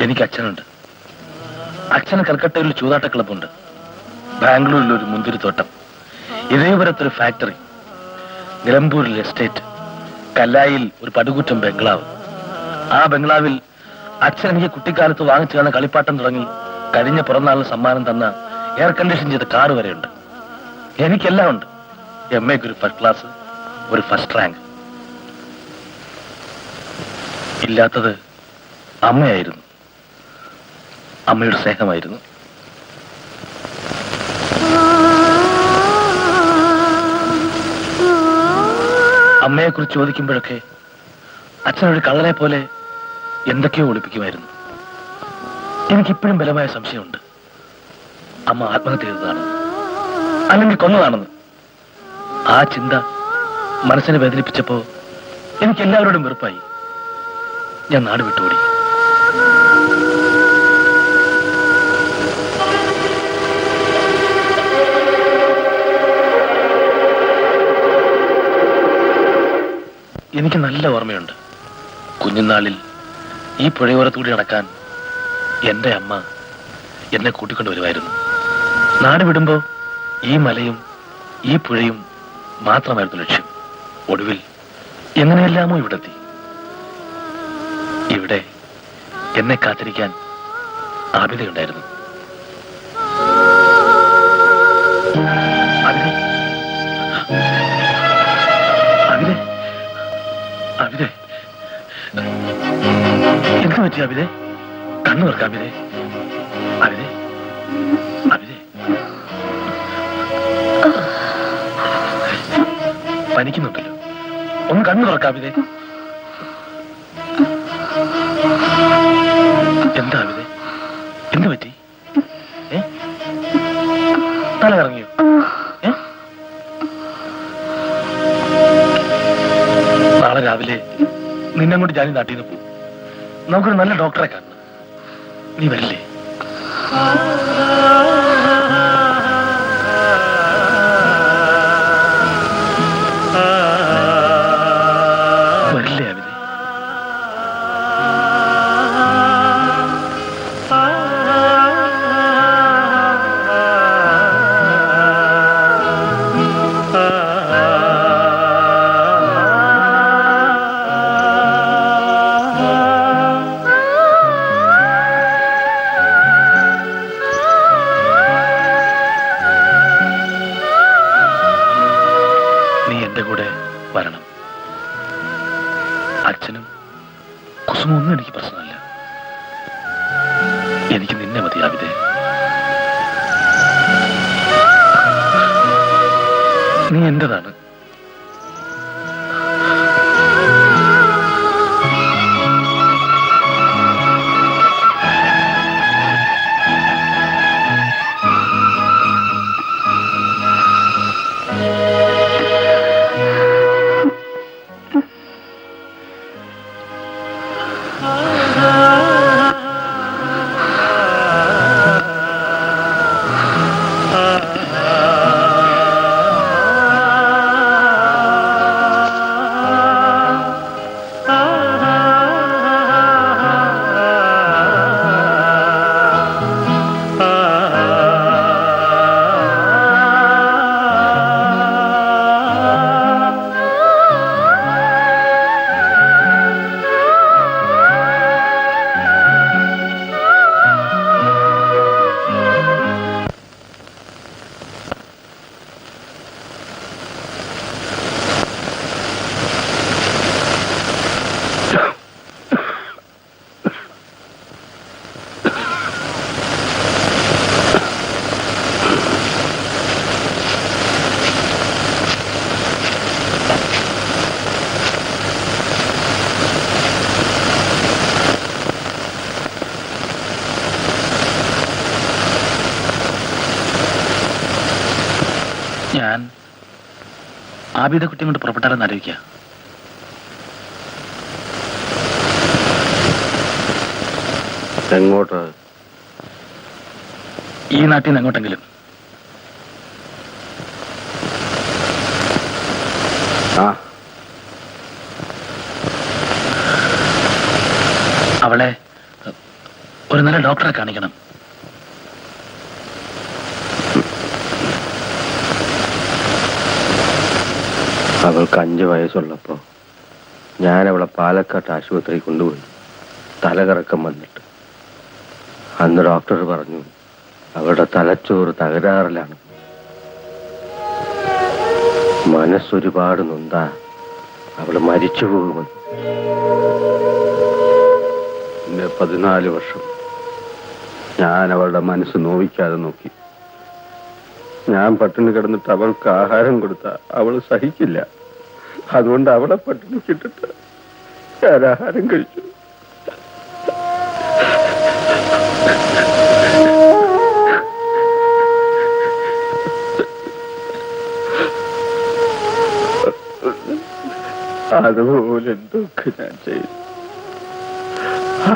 എനിക്ക് അച്ഛനുണ്ട്. അച്ഛന് കൽക്കട്ടയിൽ ഒരു ചൂതാട്ട ക്ലബുണ്ട്. ബാംഗ്ലൂരിൽ ഒരു മുന്തിരിത്തോട്ടം, ഇതേപുരത്തൊരു ഫാക്ടറി, നിലമ്പൂരിൽ എസ്റ്റേറ്റ്, കല്ലായിൽ ഒരു പടുകൂറ്റം ബംഗ്ലാവ്. ആ ബംഗ്ലാവിൽ അച്ഛൻ എനിക്ക് കുട്ടിക്കാലത്ത് വാങ്ങിച്ചു തന്ന കളിപ്പാട്ടം തുടങ്ങി കഴിഞ്ഞ പിറന്നാളിന് സമ്മാനം തന്ന എയർ കണ്ടീഷൻ ചെയ്ത കാറ് വരെയുണ്ട്. എനിക്കെല്ലാം ഉണ്ട്. എംഎക്ക് ഒരു ഫസ്റ്റ് ക്ലാസ്, ഒരു ഫസ്റ്റ് റാങ്ക്. ഇല്ലാത്തത് അമ്മയായിരുന്നു. അമ്മയുടെ സ്നേഹമായിരുന്നു. അമ്മയെക്കുറിച്ച് ചോദിക്കുമ്പോഴൊക്കെ അച്ഛനൊരു കള്ളനെ പോലെ എന്തൊക്കെയോ ഒളിപ്പിക്കുമായിരുന്നു. എനിക്കിപ്പോഴും ബലമായ സംശയമുണ്ട് അമ്മ ആത്മഹത്യ ചെയ്തതാണ്. അല്ലെങ്കിൽ കൊന്നതാണെന്ന്. ആ ചിന്ത മനസ്സിനെ വേദനിപ്പിച്ചപ്പോ എനിക്ക് എല്ലാവരോടും വെറുപ്പായി. ഞാൻ നാട് വിട്ടുകൂടി. എനിക്ക് നല്ല ഓർമ്മയുണ്ട്. കുഞ്ഞുനാളിൽ ഈ പുഴയോരത്തൂടി നടക്കാൻ എന്റെ അമ്മ എന്നെ കൂട്ടിക്കൊണ്ടു വരുമായിരുന്നു. നാട് വിടുമ്പോ ഈ മലയും ഈ പുഴയും മാത്രമായിരുന്നു ലക്ഷ്യം. ഒടുവിൽ എങ്ങനെയെല്ലാമോ ഇവിടെത്തി. ഇവിടെ എന്നെ കാത്തിരിക്കാൻ ആബിദയുണ്ടായിരുന്നു. ആബിദേ, ആബിദേ, ആബിദേ, എന്ത് പറ്റി ആബിദേ? കണ്ണു തുറക്കാം ആബിദേ. ആബിദേ, ആബിദേ, പനിക്കുന്നുണ്ടല്ലോ, ഒന്ന് കണ്ണു തുറക്കാം ആബിദേ. എന്താ ആബിദേ, എന്ത് പറ്റി? തല കറങ്ങിയോ? നാളെ രാവിലെ നിന്നെ കൊണ്ട് ജാനി നാട്ടിൽ നിന്ന് പോകും. നമുക്കൊരു നല്ല ഡോക്ടറെ കാണണം. നീ വരില്ലേ? വരില്ലേ ആബിദേ? നീ എന്റെ കൂടെ വരണം. അച്ഛനും കുസുമൊന്നും ഒന്നും എനിക്ക് പ്രശ്നമല്ല. എനിക്ക് നിന്നെ മതി ആബിദേ. നീ എന്റേതാണ്. ഞാൻ ആബിദ കുട്ടിയും കൊണ്ട് പുറപ്പെട്ടാലെന്ന് ആലോചിക്കുക. എങ്ങോട്ട്? ഈ നാട്ടിൽ നിന്ന് എങ്ങോട്ടെങ്കിലും. അവളെ ഒരു നല്ല ഡോക്ടറെ കാണിക്കണം. അവൾക്ക് 5 വയസ്സുള്ളപ്പോ ഞാൻ അവളെ പാലക്കാട്ട് ആശുപത്രി കൊണ്ടുപോയി. തലകറക്കം വന്നിട്ട് അന്ന് ഡോക്ടർ പറഞ്ഞു അവളുടെ തലച്ചോറ് തകരാറിലാണ്. മനസ്സൊരുപാട് നൊന്താ അവള് മരിച്ചു പോകുമെന്ന്. 14 വർഷം ഞാൻ അവളുടെ മനസ്സ് നോവിക്കാതെ നോക്കി. ഞാൻ പട്ടിണി കിടന്നിട്ട് അവൾക്ക് ആഹാരം കൊടുത്ത അവള് സഹിക്കില്ല. അതുകൊണ്ട് അവളെ പട്ടിണി കിട്ടിട്ട് ഞാൻ ആഹാരം കഴിച്ചു. അതുപോലെ എന്തൊക്കെ ഞാൻ ചെയ്തു.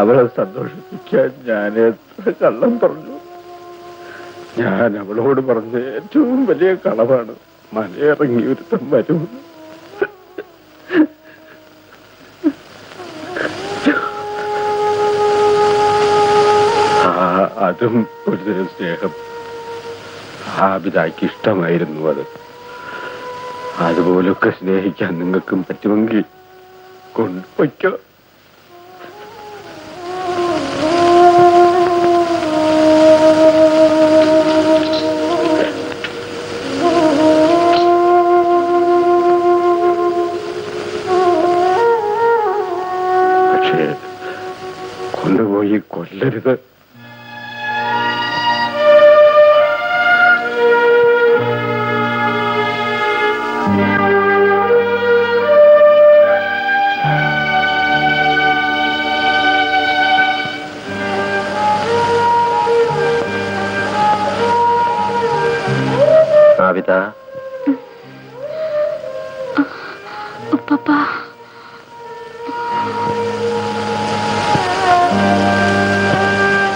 അവളെ സന്തോഷിപ്പിക്കാൻ ഞാൻ എത്ര കള്ളം പറഞ്ഞു. ഞാൻ അവളോട് പറഞ്ഞ ഏറ്റവും വലിയ കളവാണ് മലയിറങ്ങി ഒരുത്തം വരുമെന്ന്. അതും ഒരു സ്നേഹം. ആബിദാക്ക് ഇഷ്ടമായിരുന്നു അത്. അതുപോലൊക്കെ സ്നേഹിക്കാൻ നിങ്ങൾക്കും പറ്റുമെങ്കിൽ കൊണ്ടുപോയിക്കോ. പക്ഷേ കൊണ്ടുപോയി കൊല്ലരുത്. ആബിദ, ഉപ്പപ്പ,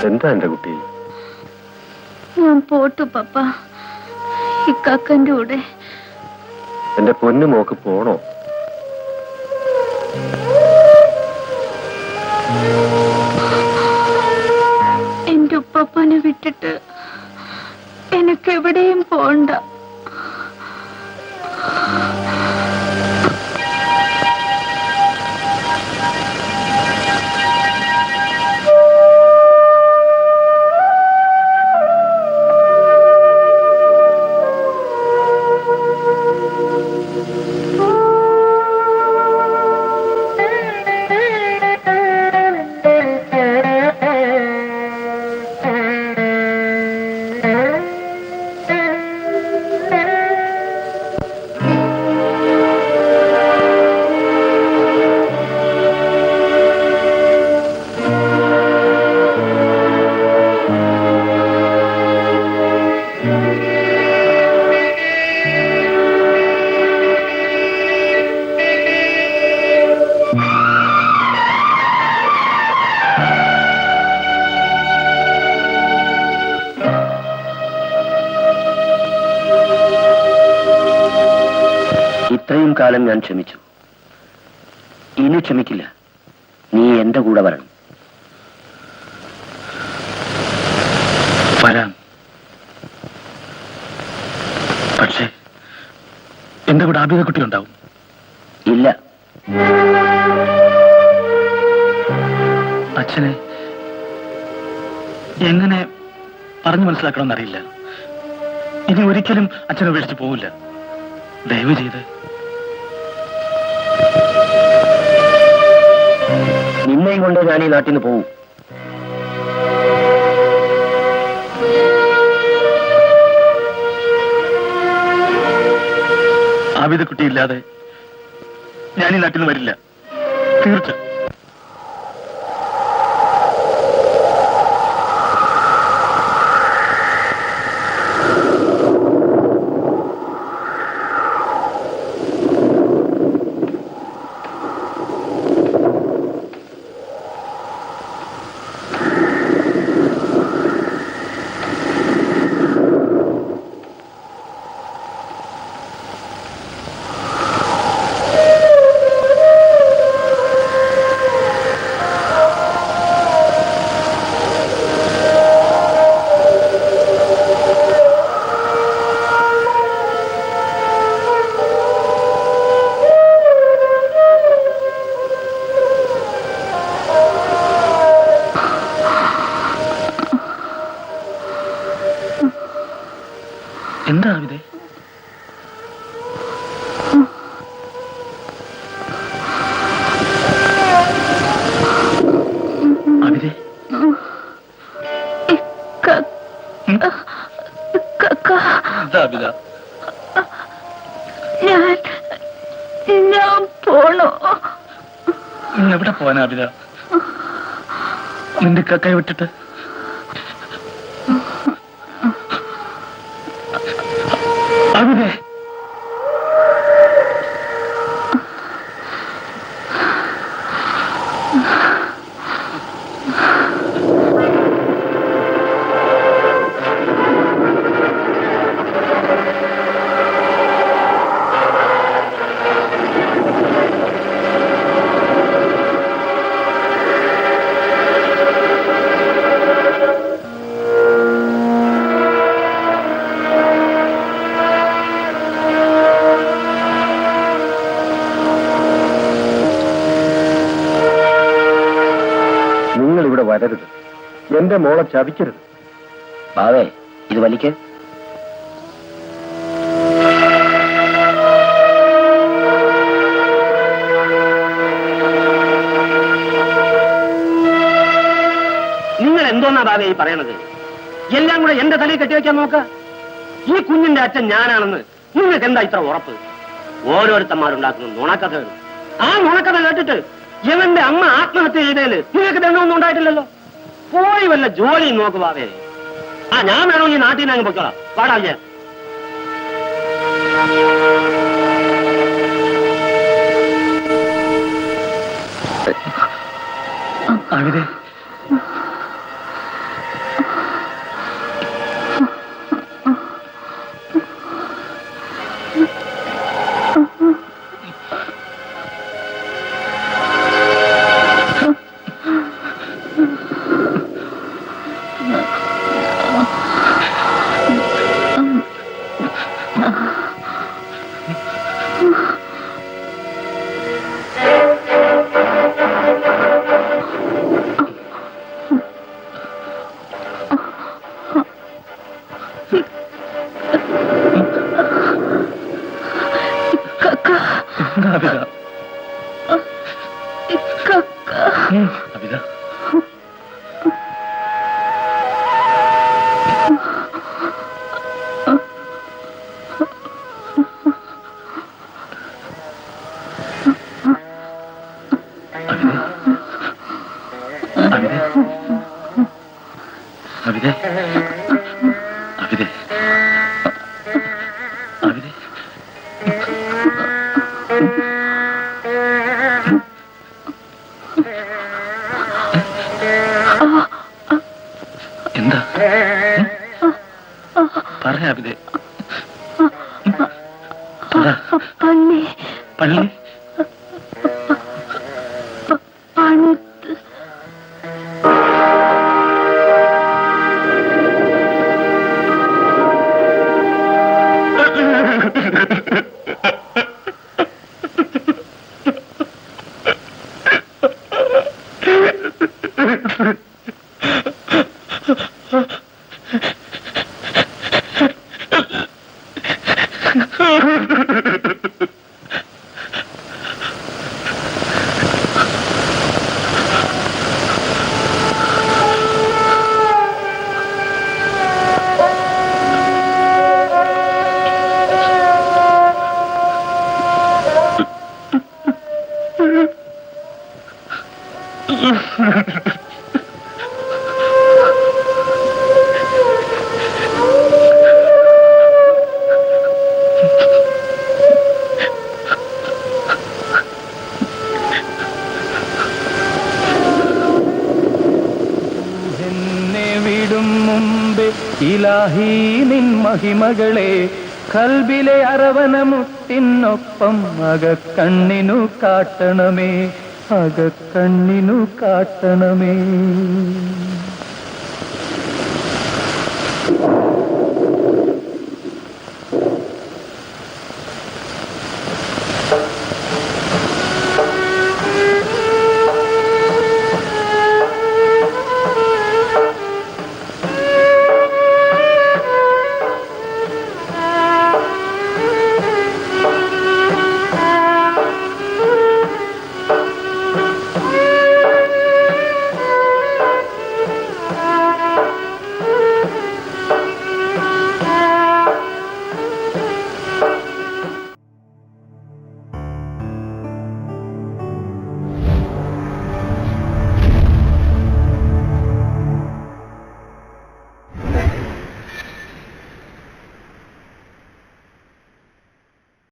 എന്താ എന്റെ കുട്ടി? ഞാൻ പോട്ടു പപ്പ, ഇക്കാക്കന്റെ കൂടെ. എന്റെ പൊന്നു മോക്ക് പോണോ? എന്റെ ഉപ്പപ്പനെ വിട്ടിട്ട് എനിക്ക് എവിടെയും പോണ്ട. ഇത്രയും കാലം ഞാൻ ക്ഷമിച്ചു. ഇനി ക്ഷമിക്കില്ല. നീ എന്റെ കൂടെ വരണം. വരാം. പക്ഷേ എന്റെ കൂടെ ആബിദ കുട്ടി ഉണ്ടാവും. ഇല്ല. അച്ഛനെ എങ്ങനെ പറഞ്ഞു മനസ്സിലാക്കണമെന്നറിയില്ല. ഇനി ഒരിക്കലും അച്ഛനെ ഉപേക്ഷിച്ച് പോവില്ല. ദയവ് ചെയ്ത്. നിന്നെയും കൊണ്ട് ഞാൻ ഈ നാട്ടിൽ നിന്ന് പോവും. ആബിദ കുട്ടിയില്ലാതെ ഞാൻ ഈ നാട്ടിൽ നിന്ന് വരില്ല. തീർച്ച. എന്താ ആബിദേ? ആബിദേ, എന്താ ആബിദ? ഞാൻ പോണോ? എവിടെ പോവാനാ ആബിദ? നിന്റെ കക്കയെ വിട്ടിട്ട്? ആബിദേ, തരരുത്. എന്റെ മോളെ ചതിക്കരുത്. ബാവേ ഇത് വലിക്ക്. നിങ്ങൾ എന്തോന്നാ ബാബേ ഈ പറയണത്? എല്ലാം കൂടെ എന്റെ തലയിൽ കെട്ടിവെക്കാൻ നോക്ക. ഈ കുഞ്ഞിന്റെ അച്ഛൻ ഞാനാണെന്ന് നിങ്ങൾക്ക് എന്താ ഇത്ര ഉറപ്പ്? ഓരോരുത്തന്മാരുണ്ടാക്കുന്ന നുണക്കഥകൾ. ആ നുണക്കഥ കേട്ടിട്ട് ഇവന്റെ അമ്മ ആത്മഹത്യ ചെയ്തേല് നിങ്ങൾക്ക് ദണ്ണമൊന്നും ഉണ്ടായിട്ടില്ലല്ലോ. പോയി വല്ല ജോലി നോക്ക് ബാബേ. ഞാൻ വേണമെങ്കിൽ നാട്ടിൽ നിന്ന് അങ്ങ് പൊയ്ക്കോളാം. പാടാ. അവിടെ എന്താ പറയാ? പള്ളി പള്ളി ഇലാഹി നിൻ മഹിമകളെ കൽബിലെ അരവനമുത്തിനൊപ്പം അകക്കണ്ണിനു കാട്ടണമേ, അകക്കണ്ണിനു കാട്ടണമേ.